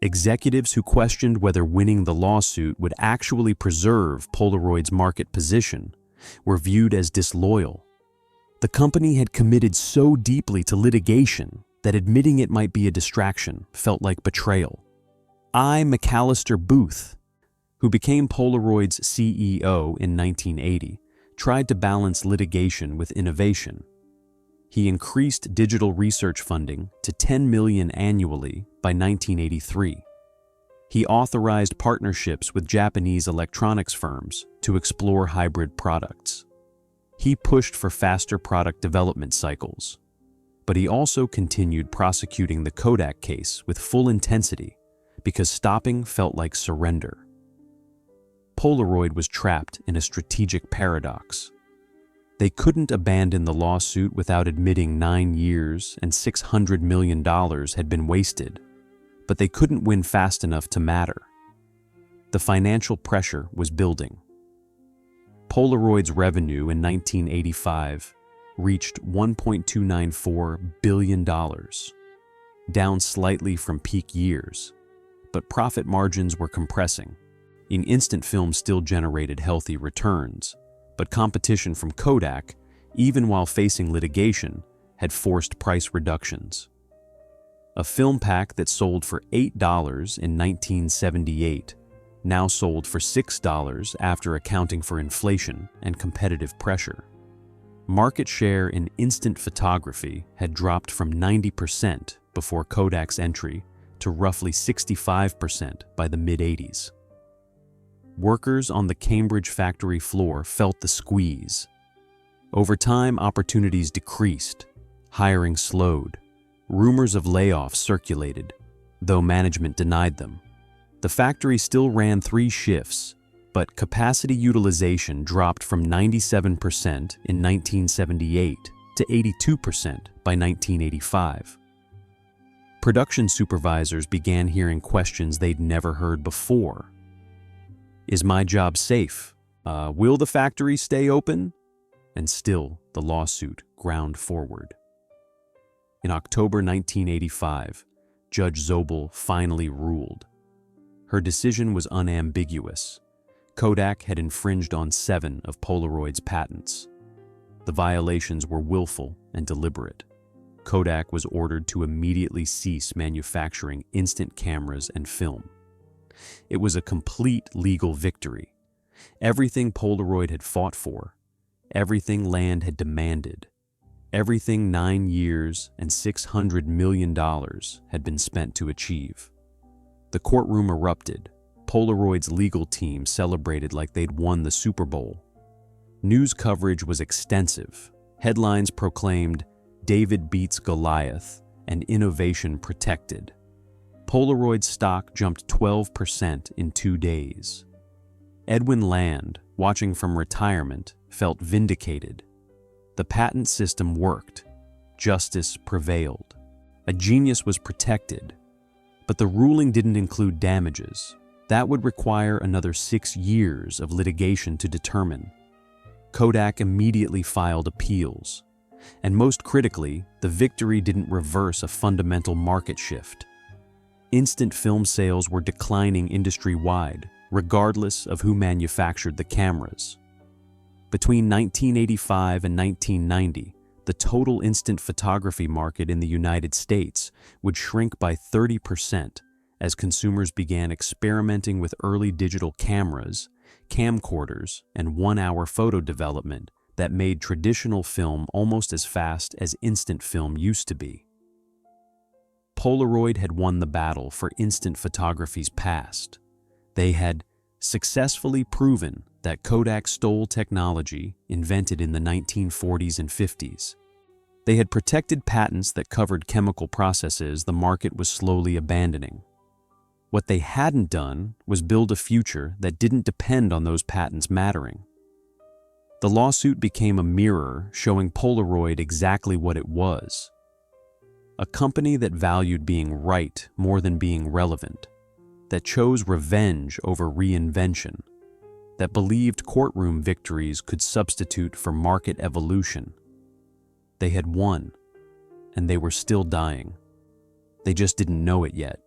Executives who questioned whether winning the lawsuit would actually preserve Polaroid's market position were viewed as disloyal. The company had committed so deeply to litigation that admitting it might be a distraction felt like betrayal. McAllister Booth, who became Polaroid's CEO in 1980, tried to balance litigation with innovation. He increased digital research funding to $10 million annually by 1983. He authorized partnerships with Japanese electronics firms to explore hybrid products. He pushed for faster product development cycles, but he also continued prosecuting the Kodak case with full intensity because stopping felt like surrender. Polaroid was trapped in a strategic paradox. They couldn't abandon the lawsuit without admitting 9 years and $600 million had been wasted, but they couldn't win fast enough to matter. The financial pressure was building. Polaroid's revenue in 1985 reached $1.294 billion, down slightly from peak years, but profit margins were compressing. Instant film still generated healthy returns, but competition from Kodak, even while facing litigation, had forced price reductions. A film pack that sold for $8 in 1978 now sold for $6 after accounting for inflation and competitive pressure. Market share in instant photography had dropped from 90% before Kodak's entry to roughly 65% by the mid-80s. Workers on the Cambridge factory floor felt the squeeze. Over time, opportunities decreased, hiring slowed, rumors of layoffs circulated, though management denied them. The factory still ran 3 shifts, but capacity utilization dropped from 97% in 1978 to 82% by 1985. Production supervisors began hearing questions they'd never heard before. Is my job safe? Will the factory stay open? And still, the lawsuit ground forward. In October 1985, Judge Zobel finally ruled. Her decision was unambiguous. Kodak had infringed on 7 of Polaroid's patents. The violations were willful and deliberate. Kodak was ordered to immediately cease manufacturing instant cameras and film. It was a complete legal victory. Everything Polaroid had fought for, everything Land had demanded, everything 9 years and $600 million had been spent to achieve. The courtroom erupted. Polaroid's legal team celebrated like they'd won the Super Bowl. News coverage was extensive. Headlines proclaimed, "David beats Goliath," and "Innovation protected." Polaroid stock jumped 12% in 2 days. Edwin Land, watching from retirement, felt vindicated. The patent system worked. Justice prevailed. A genius was protected. But the ruling didn't include damages. That would require another 6 years of litigation to determine. Kodak immediately filed appeals. And most critically, the victory didn't reverse a fundamental market shift. Instant film sales were declining industry-wide, regardless of who manufactured the cameras. Between 1985 and 1990, the total instant photography market in the United States would shrink by 30% as consumers began experimenting with early digital cameras, camcorders, and one-hour photo development that made traditional film almost as fast as instant film used to be. Polaroid had won the battle for instant photography's past. They had successfully proven that Kodak stole technology invented in the 1940s and 50s. They had protected patents that covered chemical processes the market was slowly abandoning. What they hadn't done was build a future that didn't depend on those patents mattering. The lawsuit became a mirror showing Polaroid exactly what it was: a company that valued being right more than being relevant, that chose revenge over reinvention, that believed courtroom victories could substitute for market evolution. They had won, and they were still dying. They just didn't know it yet.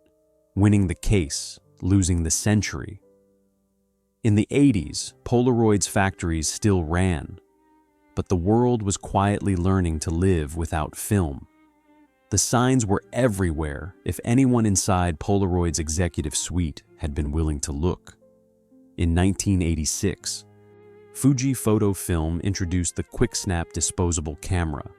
Winning the case, losing the century. In the 80s, Polaroid's factories still ran, but the world was quietly learning to live without film. The signs were everywhere if anyone inside Polaroid's executive suite had been willing to look. In 1986, Fuji Photo Film introduced the QuickSnap disposable camera,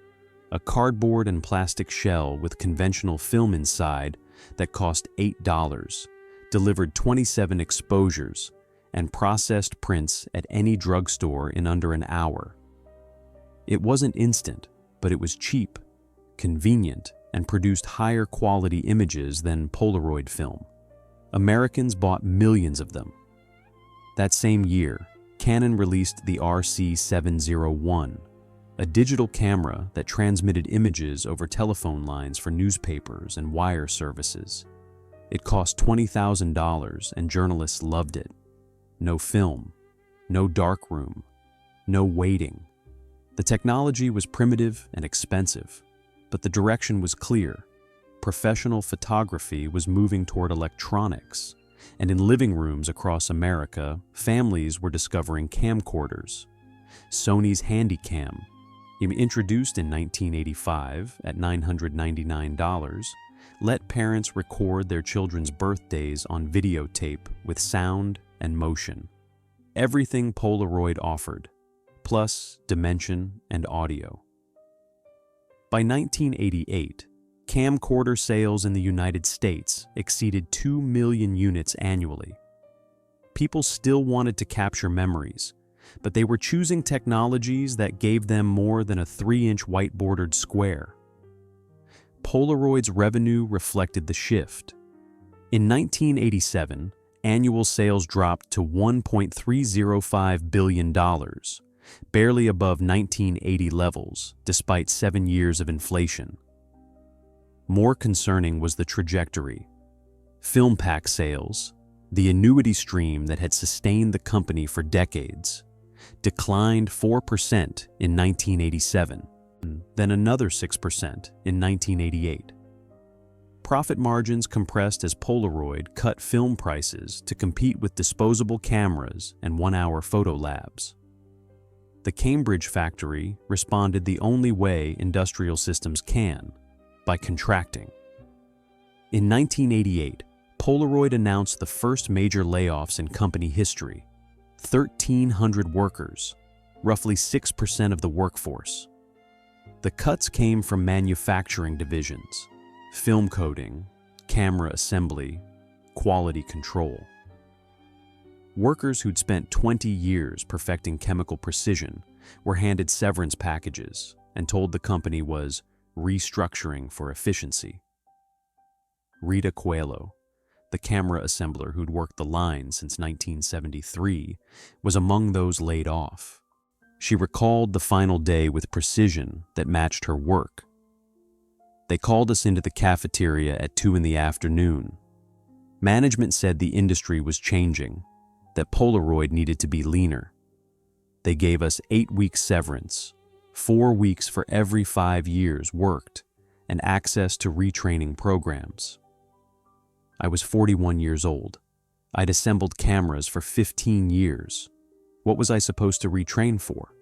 a cardboard and plastic shell with conventional film inside that cost $8, delivered 27 exposures, and processed prints at any drugstore in under an hour. It wasn't instant, but it was cheap, convenient, and produced higher quality images than Polaroid film. Americans bought millions of them. That same year, Canon released the RC701, a digital camera that transmitted images over telephone lines for newspapers and wire services. It cost $20,000 and journalists loved it. No film, no darkroom, no waiting. The technology was primitive and expensive, but the direction was clear. Professional photography was moving toward electronics, and in living rooms across America, families were discovering camcorders. Sony's Handycam, introduced in 1985 at $999, let parents record their children's birthdays on videotape with sound and motion. Everything Polaroid offered, plus dimension and audio. By 1988, camcorder sales in the United States exceeded 2 million units annually. People still wanted to capture memories, but they were choosing technologies that gave them more than a 3-inch white-bordered square. Polaroid's revenue reflected the shift. In 1987, annual sales dropped to $1.305 billion, barely above 1980 levels, despite 7 years of inflation. More concerning was the trajectory. Film pack sales, the annuity stream that had sustained the company for decades, declined 4% in 1987, then another 6% in 1988. Profit margins compressed as Polaroid cut film prices to compete with disposable cameras and one-hour photo labs. The Cambridge factory responded the only way industrial systems can, by contracting. In 1988, Polaroid announced the first major layoffs in company history: 1,300 workers, roughly 6% of the workforce. The cuts came from manufacturing divisions: film coating, camera assembly, quality control. Workers who'd spent 20 years perfecting chemical precision were handed severance packages and told the company was restructuring for efficiency. Rita Coelho, the camera assembler who'd worked the line since 1973, was among those laid off. She recalled the final day with precision that matched her work. They called us into the cafeteria at 2 p.m. Management said the industry was changing, that Polaroid needed to be leaner. They gave us 8 weeks severance, 4 weeks for every 5 years worked, and access to retraining programs. I was 41 years old. I'd assembled cameras for 15 years. What was I supposed to retrain for?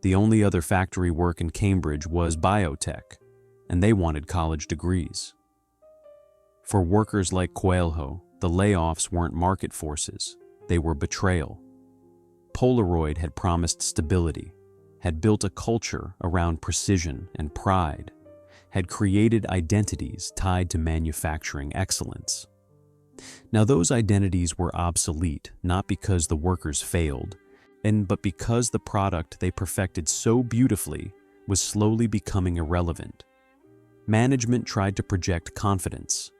The only other factory work in Cambridge was biotech, and they wanted college degrees. For workers like Coelho, the layoffs weren't market forces, they were betrayal. Polaroid had promised stability, had built a culture around precision and pride, had created identities tied to manufacturing excellence. Now, those identities were obsolete, not because the workers failed, but because the product they perfected so beautifully was slowly becoming irrelevant. Management tried to project confidence.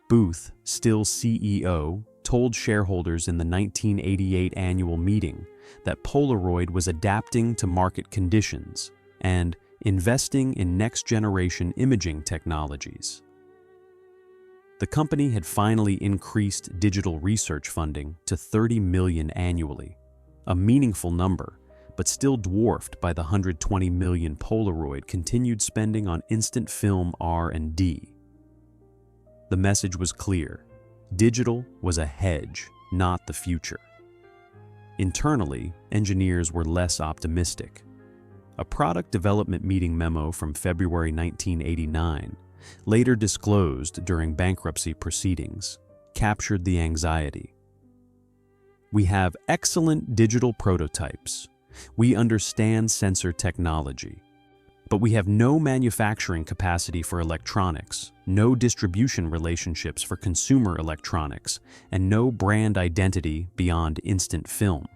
Booth, still CEO, told shareholders in the 1988 annual meeting that Polaroid was adapting to market conditions and investing in next-generation imaging technologies. The company had finally increased digital research funding to $30 million annually, a meaningful number, but still dwarfed by the $120 million Polaroid continued spending on instant film R&D. The message was clear. Digital was a hedge, not the future. Internally, engineers were less optimistic. A product development meeting memo from February 1989, later disclosed during bankruptcy proceedings, captured the anxiety. We have excellent digital prototypes. We understand sensor technology. But we have no manufacturing capacity for electronics, no distribution relationships for consumer electronics, and no brand identity beyond instant film.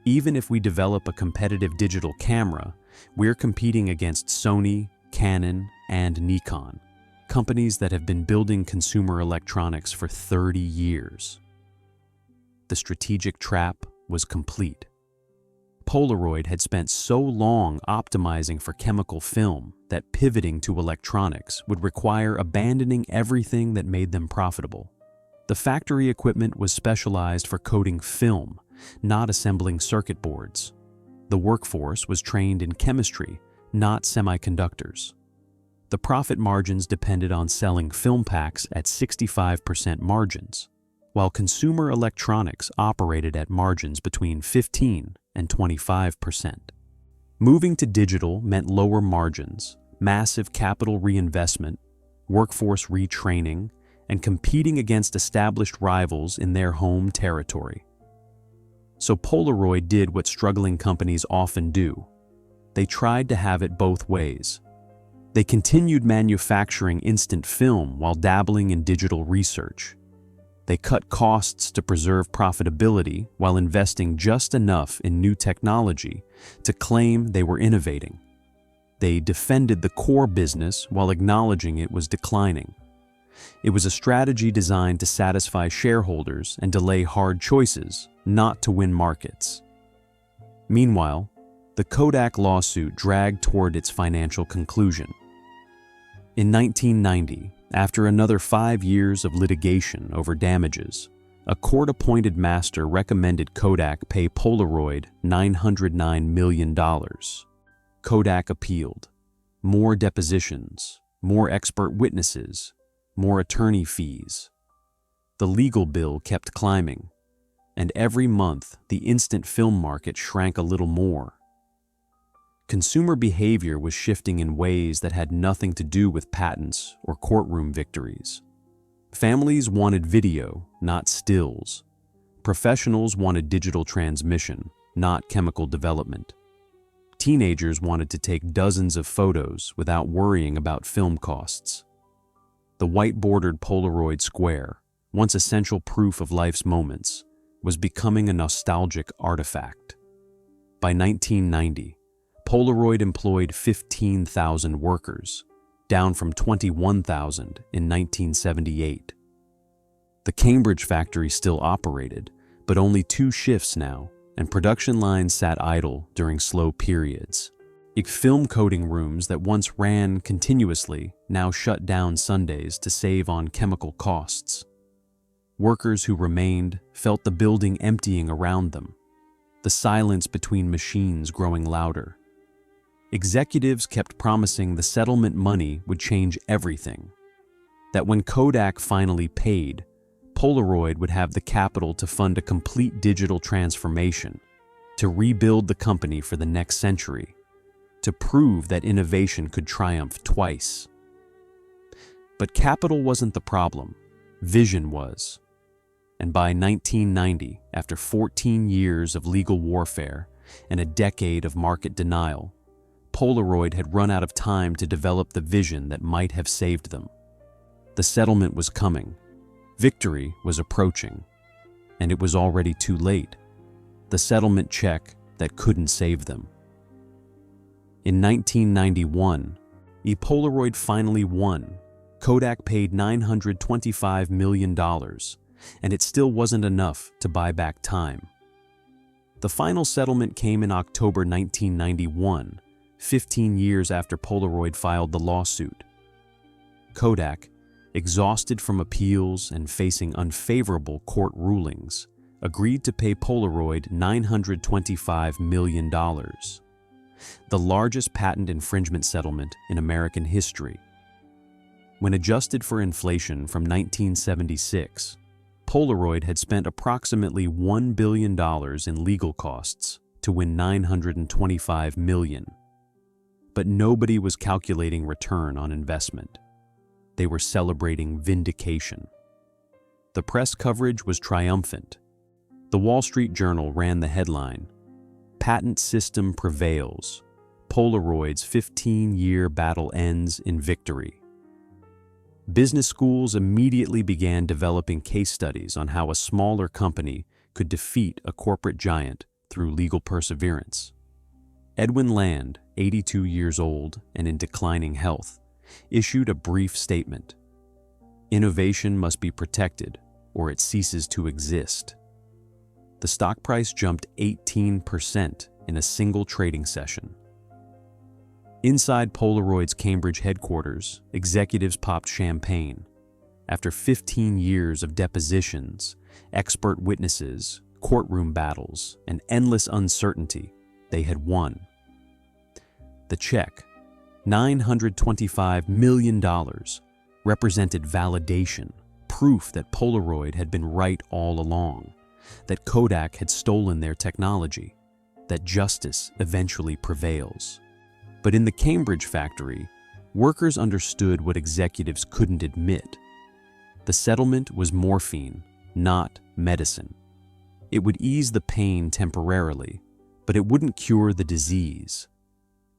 Even if we develop a competitive digital camera, we're competing against Sony, Canon, and Nikon, companies that have been building consumer electronics for 30 years. The strategic trap was complete. Polaroid had spent so long optimizing for chemical film that pivoting to electronics would require abandoning everything that made them profitable. The factory equipment was specialized for coating film, not assembling circuit boards. The workforce was trained in chemistry, not semiconductors. The profit margins depended on selling film packs at 65% margins, while consumer electronics operated at margins between 15% and 25%. Moving to digital meant lower margins, massive capital reinvestment, workforce retraining, and competing against established rivals in their home territory. So Polaroid did what struggling companies often do. They tried to have it both ways. They continued manufacturing instant film while dabbling in digital research. They cut costs to preserve profitability while investing just enough in new technology to claim they were innovating. They defended the core business while acknowledging it was declining. It was a strategy designed to satisfy shareholders and delay hard choices, not to win markets. Meanwhile, the Kodak lawsuit dragged toward its financial conclusion. In 1990, after another 5 years of litigation over damages, a court-appointed master recommended Kodak pay Polaroid $909 million. Kodak appealed. More depositions, more expert witnesses, more attorney fees. The legal bill kept climbing, and every month the instant film market shrank a little more. Consumer behavior was shifting in ways that had nothing to do with patents or courtroom victories. Families wanted video, not stills. Professionals wanted digital transmission, not chemical development. Teenagers wanted to take dozens of photos without worrying about film costs. The white-bordered Polaroid square, once essential proof of life's moments, was becoming a nostalgic artifact. By 1990, Polaroid employed 15,000 workers, down from 21,000 in 1978. The Cambridge factory still operated, but only 2 shifts now, and production lines sat idle during slow periods. Film coating rooms that once ran continuously now shut down Sundays to save on chemical costs. Workers who remained felt the building emptying around them, the silence between machines growing louder. Executives kept promising the settlement money would change everything, that when Kodak finally paid, Polaroid would have the capital to fund a complete digital transformation, to rebuild the company for the next century, to prove that innovation could triumph twice. But capital wasn't the problem, vision was. And by 1990, after 14 years of legal warfare and a decade of market denial, Polaroid had run out of time to develop the vision that might have saved them. The settlement was coming, Victory was approaching, and it was already too late. The settlement check that couldn't save them. In 1991, Polaroid finally won. Kodak paid $925 million, and it still wasn't enough to buy back time. The final settlement came in October 1991, 15 years after Polaroid filed the lawsuit. Kodak, exhausted from appeals and facing unfavorable court rulings, agreed to pay Polaroid $925 million, the largest patent infringement settlement in American history. When adjusted for inflation from 1976, Polaroid had spent approximately $1 billion in legal costs to win $925 million. But nobody was calculating return on investment. They were celebrating vindication. The press coverage was triumphant. The Wall Street Journal ran the headline, "Patent System Prevails. Polaroid's 15-year battle ends in victory." Business schools immediately began developing case studies on how a smaller company could defeat a corporate giant through legal perseverance. Edwin Land, 82 years old and in declining health, issued a brief statement. "Innovation must be protected or it ceases to exist." The stock price jumped 18% in a single trading session. Inside Polaroid's Cambridge headquarters, executives popped champagne. After 15 years of depositions, expert witnesses, courtroom battles, and endless uncertainty, they had won. The check, $925 million, represented validation, proof that Polaroid had been right all along, that Kodak had stolen their technology, that justice eventually prevails. But in the Cambridge factory, workers understood what executives couldn't admit. The settlement was morphine, not medicine. It would ease the pain temporarily, but it wouldn't cure the disease.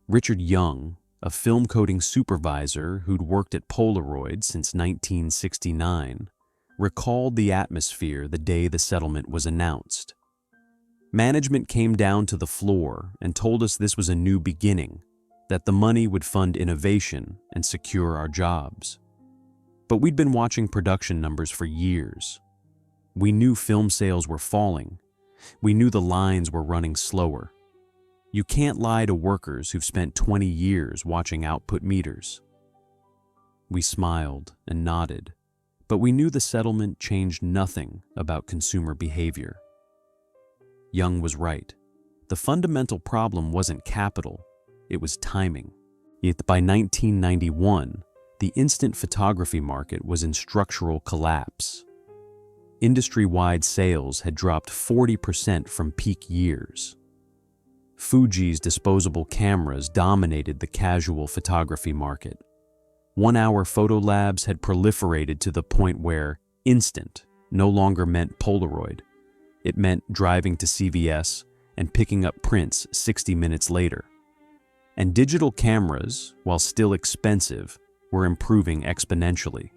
Richard Young, a film coating supervisor who'd worked at Polaroid since 1969, recalled the atmosphere the day the settlement was announced. Management came down to the floor and told us this was a new beginning, that the money would fund innovation and secure our jobs. But we'd been watching production numbers for years. We knew film sales were falling. We knew the lines were running slower. You can't lie to workers who've spent 20 years watching output meters. We smiled and nodded, but we knew the settlement changed nothing about consumer behavior. Young was right. The fundamental problem wasn't capital. It was timing. Yet by 1991, the instant photography market was in structural collapse. Industry-wide sales had dropped 40% from peak years. Fuji's disposable cameras dominated the casual photography market. One-hour photo labs had proliferated to the point where instant no longer meant Polaroid. It meant driving to CVS and picking up prints 60 minutes later. And digital cameras, while still expensive, were improving exponentially.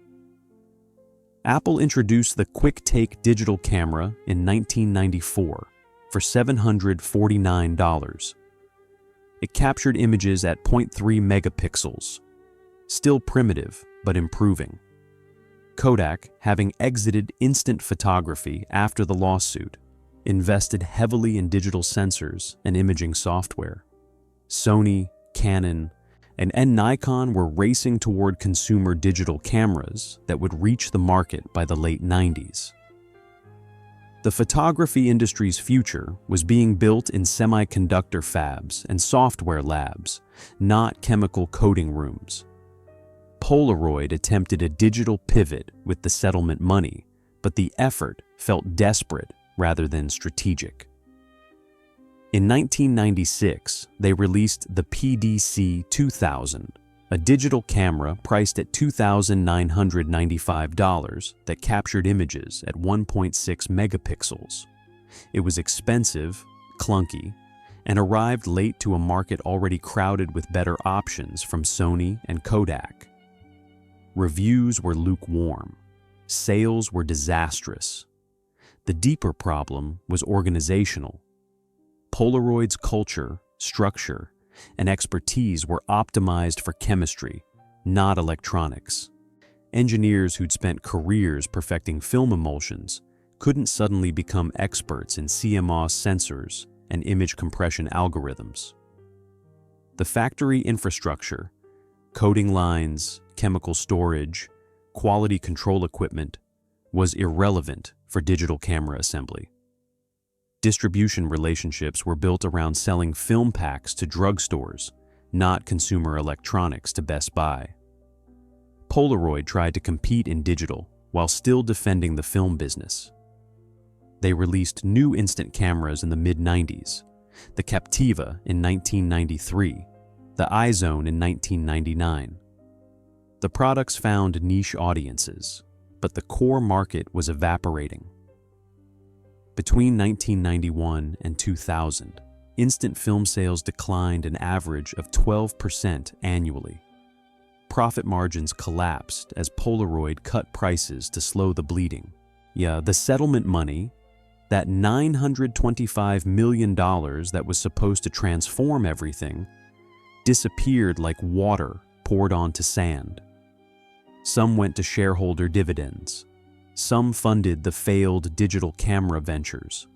Apple introduced the Quick-Take digital camera in 1994 for $749. It captured images at 0.3 megapixels, still primitive but improving. Kodak, having exited instant photography after the lawsuit, invested heavily in digital sensors and imaging software. Sony, Canon, and Nikon were racing toward consumer digital cameras that would reach the market by the late 90s. The photography industry's future was being built in semiconductor fabs and software labs, not chemical coating rooms. Polaroid attempted a digital pivot with the settlement money, but the effort felt desperate rather than strategic. In 1996, they released the PDC-2000, a digital camera priced at $2,995 that captured images at 1.6 megapixels. It was expensive, clunky, and arrived late to a market already crowded with better options from Sony and Kodak. Reviews were lukewarm. Sales were disastrous. The deeper problem was organizational. Polaroid's culture, structure, and expertise were optimized for chemistry, not electronics. Engineers who'd spent careers perfecting film emulsions couldn't suddenly become experts in CMOS sensors and image compression algorithms. The factory infrastructure, coating lines, chemical storage, quality control equipment, was irrelevant for digital camera assembly. Distribution relationships were built around selling film packs to drugstores, not consumer electronics to Best Buy. Polaroid tried to compete in digital while still defending the film business. They released new instant cameras in the mid-90s, the Captiva in 1993, the iZone in 1999. The products found niche audiences, but the core market was evaporating. Between 1991 and 2000, instant film sales declined an average of 12% annually. Profit margins collapsed as Polaroid cut prices to slow the bleeding. The settlement money, that $925 million that was supposed to transform everything, disappeared like water poured onto sand. Some went to shareholder dividends. Some funded the failed digital camera ventures.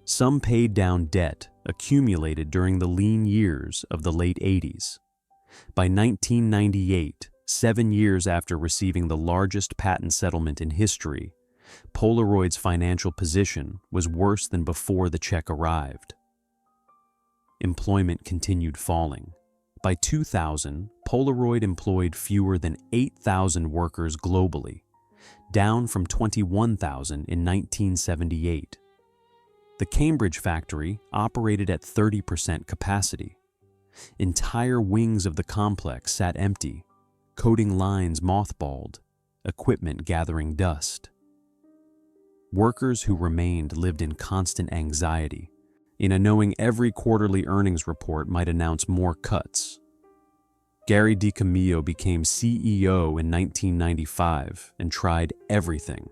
Some paid down debt accumulated during the lean years of the late 80s. By 1998, 7 years after receiving the largest patent settlement in history, Polaroid's financial position was worse than before the check arrived. Employment continued falling. By 2000, Polaroid employed fewer than 8,000 workers globally, down from 21,000 in 1978. The Cambridge factory operated at 30% capacity. Entire wings of the complex sat empty, coating lines mothballed, equipment gathering dust. Workers who remained lived in constant anxiety, knowing every quarterly earnings report might announce more cuts. Gary DiCamillo became CEO in 1995 and tried everything: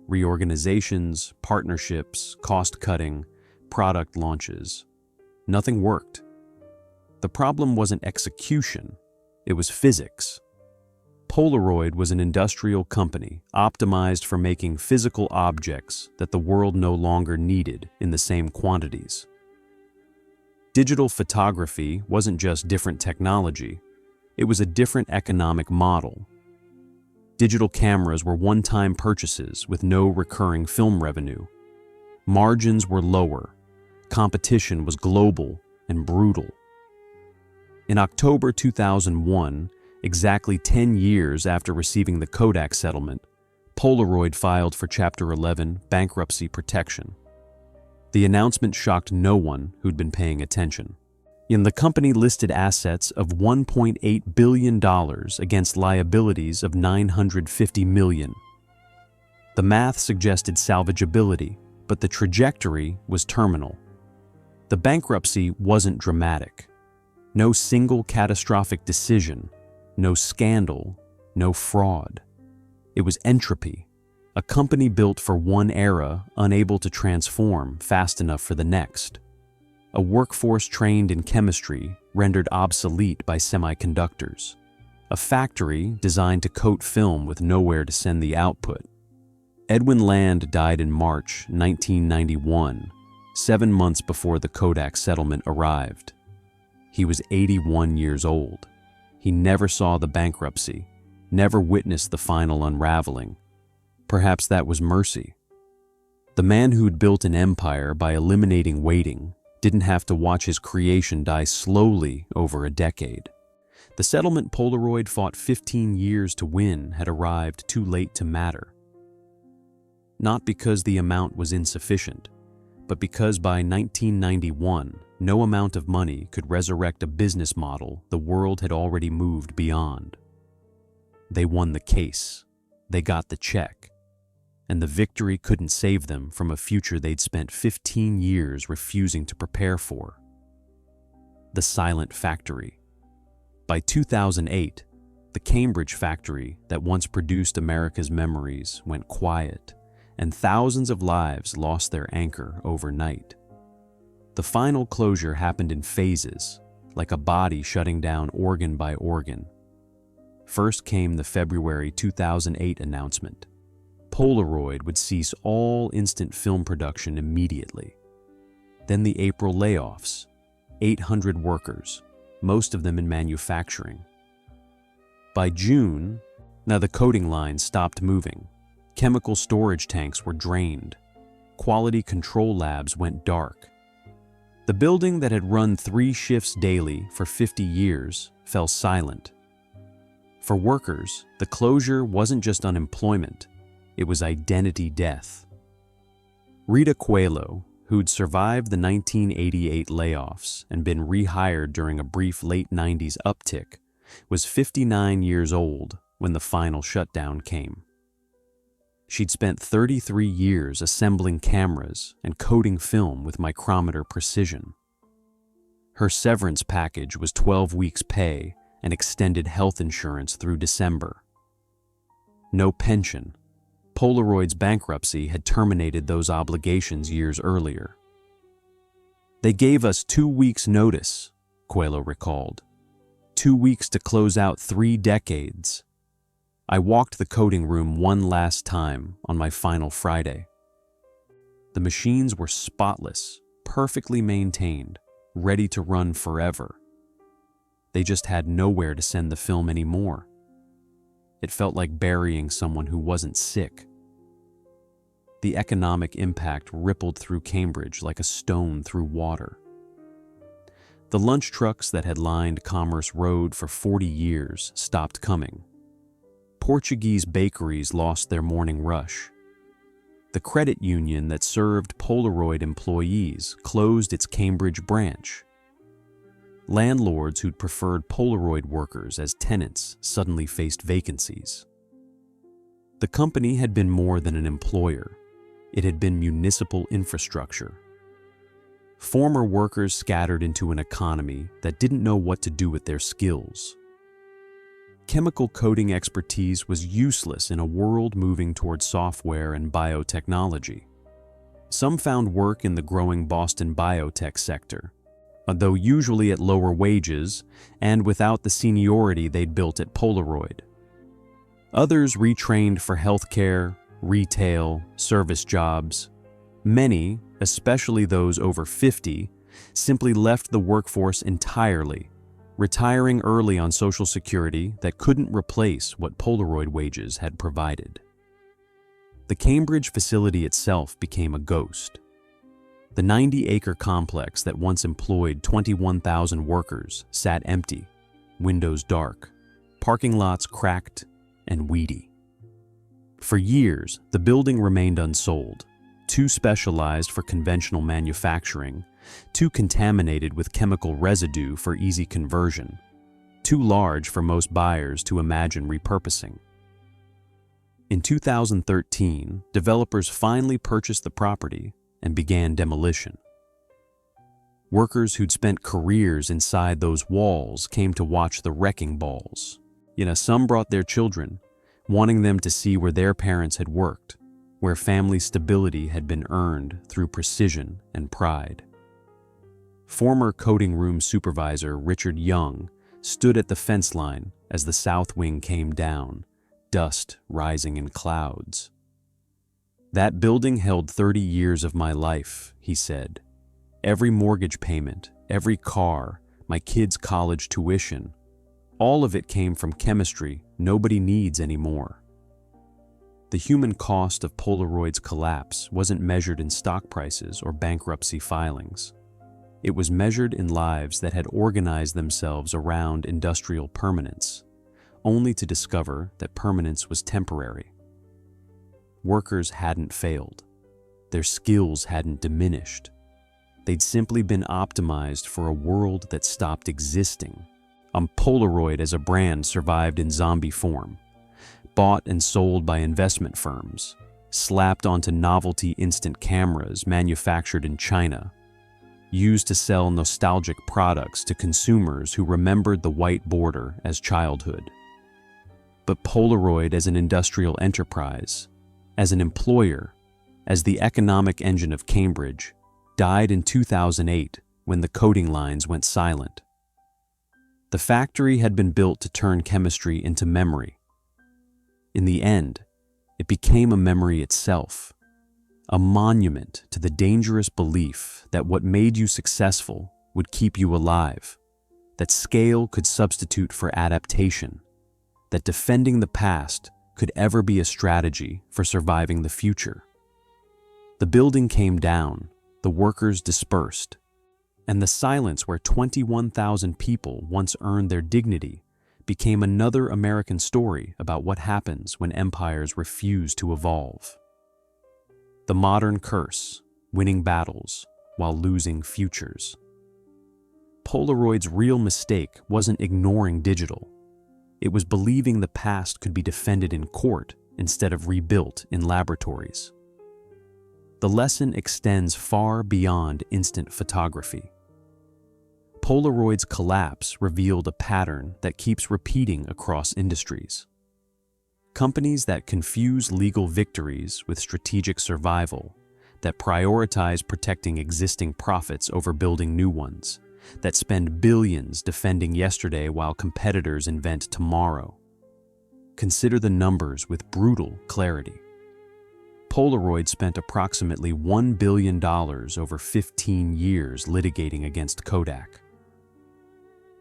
reorganizations, partnerships, cost-cutting, product launches. Nothing worked. The problem wasn't execution, it was physics. Polaroid was an industrial company optimized for making physical objects that the world no longer needed in the same quantities. Digital photography wasn't just different technology, it was a different economic model. Digital cameras were one-time purchases with no recurring film revenue. Margins were lower. Competition was global and brutal. In October 2001, exactly 10 years after receiving the Kodak settlement, Polaroid filed for Chapter 11 bankruptcy protection. The announcement shocked no one who'd been paying attention. The company listed assets of $1.8 billion against liabilities of $950 million. The math suggested salvageability, but the trajectory was terminal. The bankruptcy wasn't dramatic. No single catastrophic decision, no scandal, no fraud. It was entropy, a company built for one era, unable to transform fast enough for the next. A workforce trained in chemistry, rendered obsolete by semiconductors. A factory designed to coat film with nowhere to send the output. Edwin Land died in March 1991, 7 months before the Kodak settlement arrived. He was 81 years old. He never saw the bankruptcy, never witnessed the final unraveling. Perhaps that was mercy. The man who'd built an empire by eliminating waiting didn't have to watch his creation die slowly over a decade. The settlement Polaroid fought 15 years to win had arrived too late to matter. Not because the amount was insufficient, but because by 1991, no amount of money could resurrect a business model the world had already moved beyond. They won the case. They got the check. And the victory couldn't save them from a future they'd spent 15 years refusing to prepare for. The silent factory. By 2008, The Cambridge factory that once produced America's memories went quiet, and thousands of lives lost their anchor overnight. The final closure happened in phases, like a body shutting down organ by organ. First came the February 2008 announcement. Polaroid would cease all instant film production immediately. Then the April layoffs, 800 workers, most of them in manufacturing. By June, now the coating lines stopped moving. Chemical storage tanks were drained. Quality control labs went dark. The building that had run 3 shifts daily for 50 years fell silent. For workers, the closure wasn't just unemployment, it was identity death. Rita Coelho, who'd survived the 1988 layoffs and been rehired during a brief late 90s uptick, was 59 years old when the final shutdown came. She'd spent 33 years assembling cameras and coating film with micrometer precision. Her severance package was 12 weeks' pay and extended health insurance through December. No pension. Polaroid's bankruptcy had terminated those obligations years earlier. "They gave us 2 weeks' notice," Coelho recalled. 2 weeks to close out 3 decades. I walked the coating room one last time on my final Friday. The machines were spotless, perfectly maintained, ready to run forever. They just had nowhere to send the film anymore. It felt like burying someone who wasn't sick. The economic impact rippled through Cambridge like a stone through water. The lunch trucks that had lined Commerce Road for 40 years stopped coming. Portuguese bakeries lost their morning rush. The credit union that served Polaroid employees closed its Cambridge branch. Landlords who'd preferred Polaroid workers as tenants suddenly faced vacancies. The company had been more than an employer. It had been municipal infrastructure. Former workers scattered into an economy that didn't know what to do with their skills. Chemical coating expertise was useless in a world moving toward software and biotechnology. Some found work in the growing Boston biotech sector, though usually at lower wages and without the seniority they'd built at Polaroid. Others retrained for healthcare, retail, service jobs. Many, especially those over 50, simply left the workforce entirely, retiring early on Social Security that couldn't replace what Polaroid wages had provided. The Cambridge facility itself became a ghost. The 90-acre complex that once employed 21,000 workers sat empty, windows dark, parking lots cracked and weedy. For years, the building remained unsold, too specialized for conventional manufacturing, too contaminated with chemical residue for easy conversion, too large for most buyers to imagine repurposing. In 2013, developers finally purchased the property and began demolition. Workers who'd spent careers inside those walls came to watch the wrecking balls. Some brought their children, wanting them to see where their parents had worked, where family stability had been earned through precision and pride. Former coating room supervisor Richard Young stood at the fence line as the south wing came down, dust rising in clouds. "That building held 30 years of my life," he said. "Every mortgage payment, every car, my kids' college tuition, all of it came from chemistry nobody needs anymore." The human cost of Polaroid's collapse wasn't measured in stock prices or bankruptcy filings. It was measured in lives that had organized themselves around industrial permanence, only to discover that permanence was temporary. Workers hadn't failed. Their skills hadn't diminished. They'd simply been optimized for a world that stopped existing. Polaroid as a brand survived in zombie form, bought and sold by investment firms, slapped onto novelty instant cameras manufactured in China, used to sell nostalgic products to consumers who remembered the white border as childhood. but Polaroid as an industrial enterprise, as an employer, as the economic engine of Cambridge, died in 2008 when the coding lines went silent. The factory had been built to turn chemistry into memory. In the end, it became a memory itself, a monument to the dangerous belief that what made you successful would keep you alive, that scale could substitute for adaptation, that defending the past could ever be a strategy for surviving the future. The building came down, the workers dispersed, and the silence where 21,000 people once earned their dignity became another American story about what happens when empires refuse to evolve. The modern curse, winning battles while losing futures. Polaroid's real mistake wasn't ignoring digital. It was believing the past could be defended in court instead of rebuilt in laboratories. The lesson extends far beyond instant photography. Polaroid's collapse revealed a pattern that keeps repeating across industries. Companies that confuse legal victories with strategic survival, that prioritize protecting existing profits over building new ones, that spend billions defending yesterday while competitors invent tomorrow. Consider the numbers with brutal clarity. Polaroid spent approximately $1 billion over 15 years litigating against Kodak.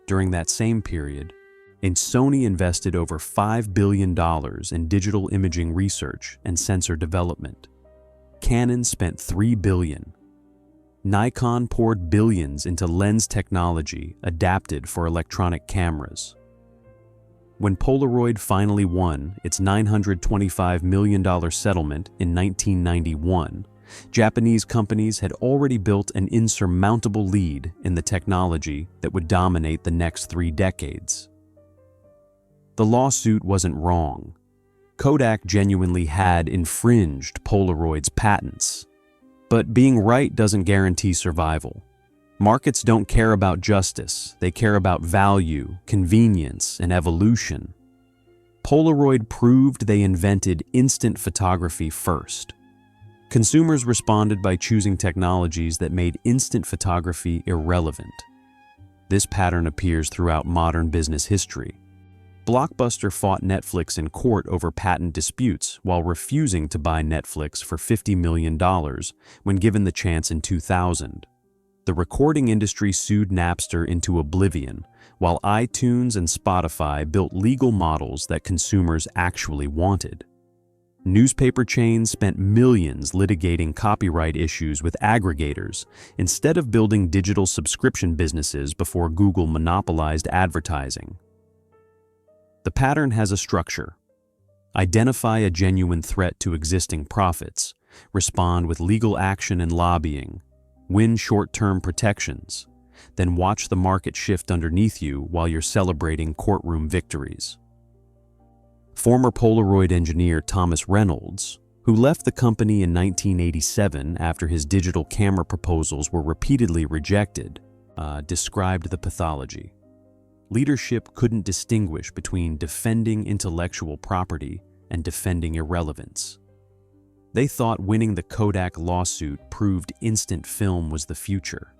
During that same period, Sony invested over $5 billion in digital imaging research and sensor development. Canon spent $3 billion. Nikon poured billions into lens technology adapted for electronic cameras. When Polaroid finally won its $925 million settlement in 1991, Japanese companies had already built an insurmountable lead in the technology that would dominate the next 3 decades. The lawsuit wasn't wrong. Kodak genuinely had infringed Polaroid's patents. But being right doesn't guarantee survival. Markets don't care about justice, they care about value, convenience, and evolution. Polaroid proved they invented instant photography first. Consumers responded by choosing technologies that made instant photography irrelevant. This pattern appears throughout modern business history. Blockbuster fought Netflix in court over patent disputes while refusing to buy Netflix for $50 million when given the chance in 2000. The recording industry sued Napster into oblivion, while iTunes and Spotify built legal models that consumers actually wanted. Newspaper chains spent millions litigating copyright issues with aggregators instead of building digital subscription businesses before Google monopolized advertising. The pattern has a structure. Identify a genuine threat to existing profits, respond with legal action and lobbying, win short-term protections, then watch the market shift underneath you while you're celebrating courtroom victories. Former Polaroid engineer Thomas Reynolds, who left the company in 1987 after his digital camera proposals were repeatedly rejected, described the pathology. Leadership couldn't distinguish between defending intellectual property and defending irrelevance. They thought winning the Kodak lawsuit proved instant film was the future.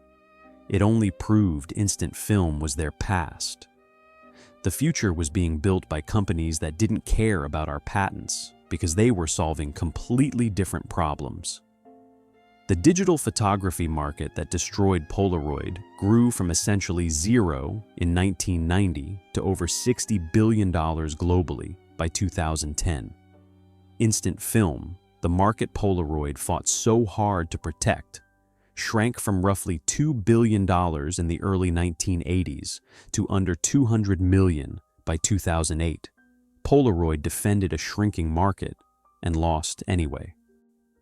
It only proved instant film was their past. The future was being built by companies that didn't care about our patents because they were solving completely different problems. The digital photography market that destroyed Polaroid grew from essentially zero in 1990 to over $60 billion globally by 2010. Instant film, the market Polaroid fought so hard to protect, shrank from roughly $2 billion in the early 1980s to under $200 million by 2008. Polaroid defended a shrinking market and lost anyway.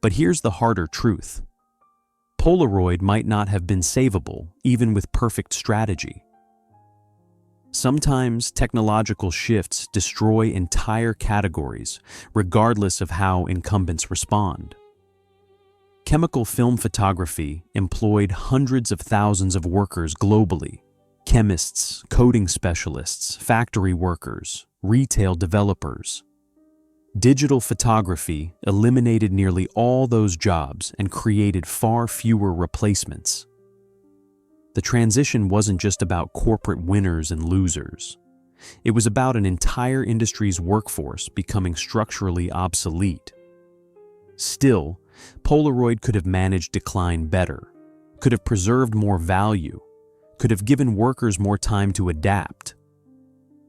But here's the harder truth. Polaroid might not have been savable, even with perfect strategy. Sometimes technological shifts destroy entire categories, regardless of how incumbents respond. Chemical film photography employed hundreds of thousands of workers globally. chemists, coding specialists, factory workers, retail developers. Digital photography eliminated nearly all those jobs and created far fewer replacements. The transition wasn't just about corporate winners and losers. It was about an entire industry's workforce becoming structurally obsolete. Still, Polaroid could have managed decline better, could have preserved more value, could have given workers more time to adapt.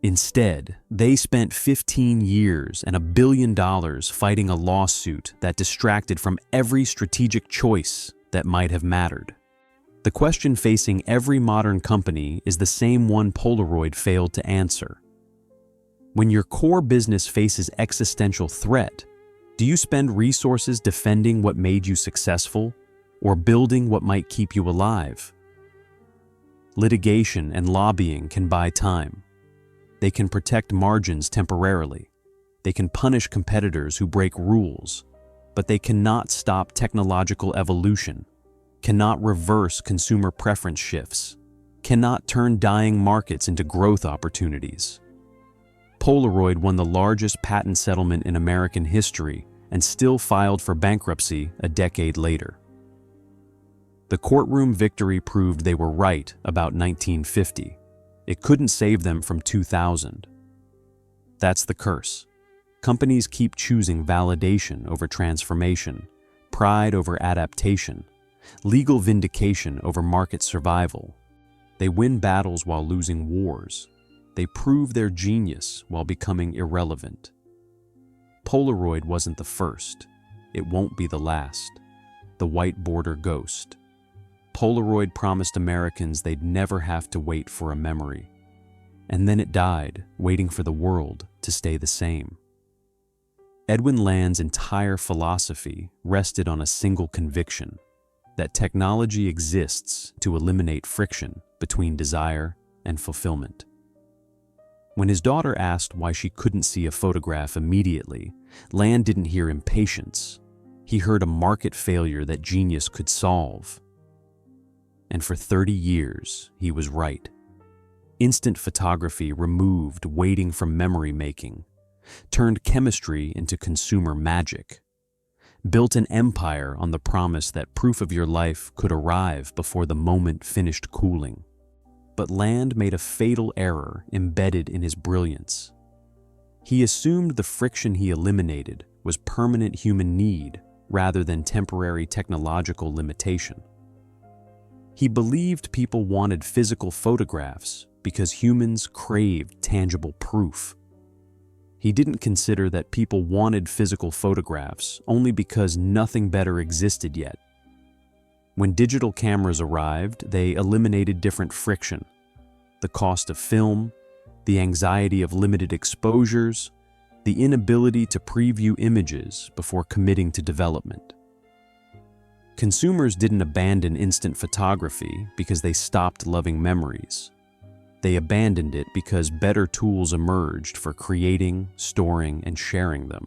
Instead, they spent 15 years and $1 billion fighting a lawsuit that distracted from every strategic choice that might have mattered. The question facing every modern company is the same one Polaroid failed to answer. When your core business faces existential threat, do you spend resources defending what made you successful or building what might keep you alive? Litigation and lobbying can buy time. They can protect margins temporarily. They can punish competitors who break rules, but they cannot stop technological evolution, cannot reverse consumer preference shifts, cannot turn dying markets into growth opportunities. Polaroid won the largest patent settlement in American history and still filed for bankruptcy a decade later. The courtroom victory proved they were right about 1950. It couldn't save them from 2000. That's the curse. Companies keep choosing validation over transformation, pride over adaptation, legal vindication over market survival. They win battles while losing wars. They prove their genius while becoming irrelevant. Polaroid wasn't the first. It won't be the last. The white border ghost. Polaroid promised Americans they'd never have to wait for a memory. And then it died, waiting for the world to stay the same. Edwin Land's entire philosophy rested on a single conviction: that technology exists to eliminate friction between desire and fulfillment. When his daughter asked why she couldn't see a photograph immediately, Land didn't hear impatience. He heard a market failure that genius could solve. And for 30 years, he was right. Instant photography removed waiting from memory making, turned chemistry into consumer magic, built an empire on the promise that proof of your life could arrive before the moment finished cooling. But Land made a fatal error embedded in his brilliance. He assumed the friction he eliminated was permanent human need rather than temporary technological limitation. He believed people wanted physical photographs because humans craved tangible proof. He didn't consider that people wanted physical photographs only because nothing better existed yet. When digital cameras arrived, they eliminated different friction: the cost of film, the anxiety of limited exposures, the inability to preview images before committing to development. Consumers didn't abandon instant photography because they stopped loving memories. They abandoned it because better tools emerged for creating, storing, and sharing them.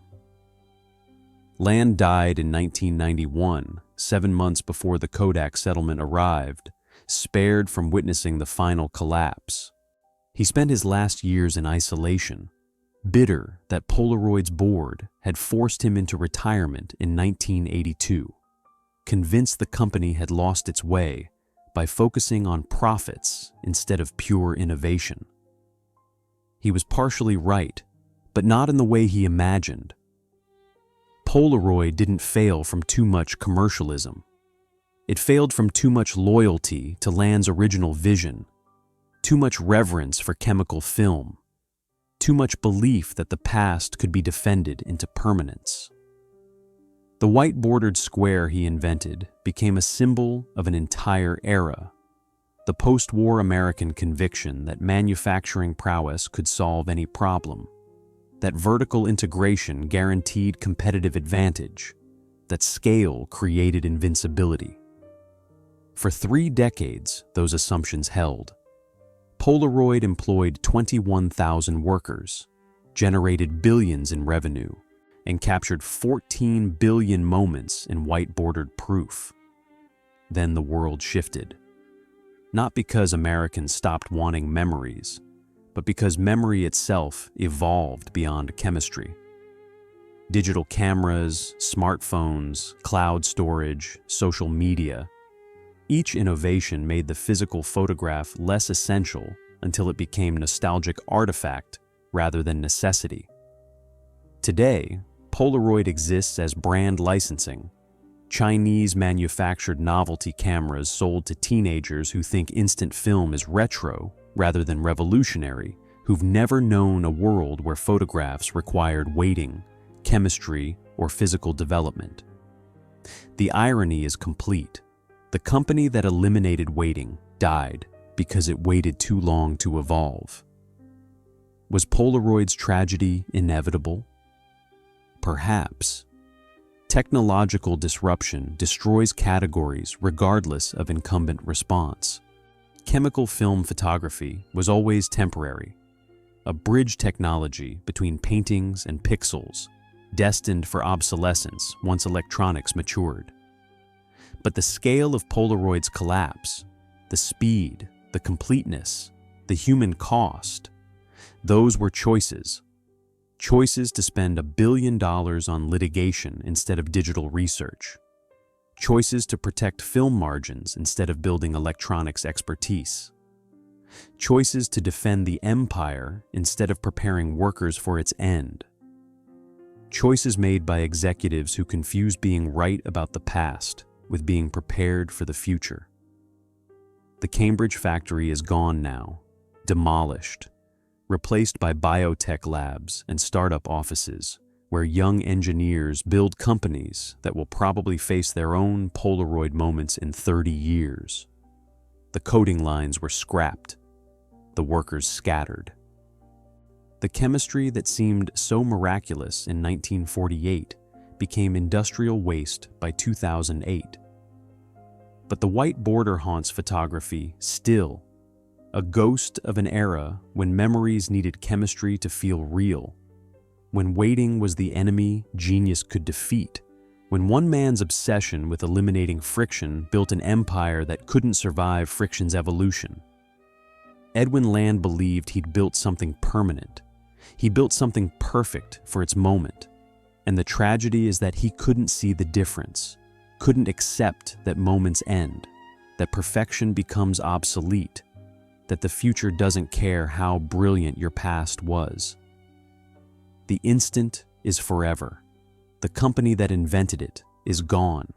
Land died in 1991, 7 months before the Kodak settlement arrived, spared from witnessing the final collapse. He spent his last years in isolation, bitter that Polaroid's board had forced him into retirement in 1982, convinced the company had lost its way by focusing on profits instead of pure innovation. He was partially right, but not in the way he imagined. Polaroid didn't fail from too much commercialism. It failed from too much loyalty to Land's original vision, too much reverence for chemical film, too much belief that the past could be defended into permanence. The white-bordered square he invented became a symbol of an entire era, the post-war American conviction that manufacturing prowess could solve any problem, that vertical integration guaranteed competitive advantage, that scale created invincibility. For 3 decades, those assumptions held. Polaroid employed 21,000 workers, generated billions in revenue, and captured 14 billion moments in white-bordered proof. Then the world shifted. not because Americans stopped wanting memories, but because memory itself evolved beyond chemistry. Digital cameras, smartphones, cloud storage, social media. Each innovation made the physical photograph less essential until it became nostalgic artifact rather than necessity. Today, Polaroid exists as brand licensing. Chinese-manufactured novelty cameras sold to teenagers who think instant film is retro rather than revolutionary, who've never known a world where photographs required waiting, chemistry, or physical development. The irony is complete. The company that eliminated waiting died because it waited too long to evolve. Was Polaroid's tragedy inevitable? Perhaps. Technological disruption destroys categories regardless of incumbent response. Chemical film photography was always temporary, a bridge technology between paintings and pixels, destined for obsolescence once electronics matured. But the scale of Polaroid's collapse, the speed, the completeness, the human cost, those were choices. Choices to spend $1 billion on litigation instead of digital research. Choices to protect film margins instead of building electronics expertise. Choices to defend the empire instead of preparing workers for its end. Choices made by executives who confuse being right about the past with being prepared for the future. The Cambridge factory is gone now, demolished, replaced by biotech labs and startup offices where young engineers build companies that will probably face their own Polaroid moments in 30 years. The coding lines were scrapped, the workers scattered. The chemistry that seemed so miraculous in 1948 became industrial waste by 2008. But the white border haunts photography still, a ghost of an era when memories needed chemistry to feel real, when waiting was the enemy genius could defeat, when one man's obsession with eliminating friction built an empire that couldn't survive friction's evolution. Edwin Land believed he'd built something permanent. He built something perfect for its moment. And the tragedy is that he couldn't see the difference, couldn't accept that moments end, that perfection becomes obsolete, that the future doesn't care how brilliant your past was. The instant is forever. The company that invented it is gone.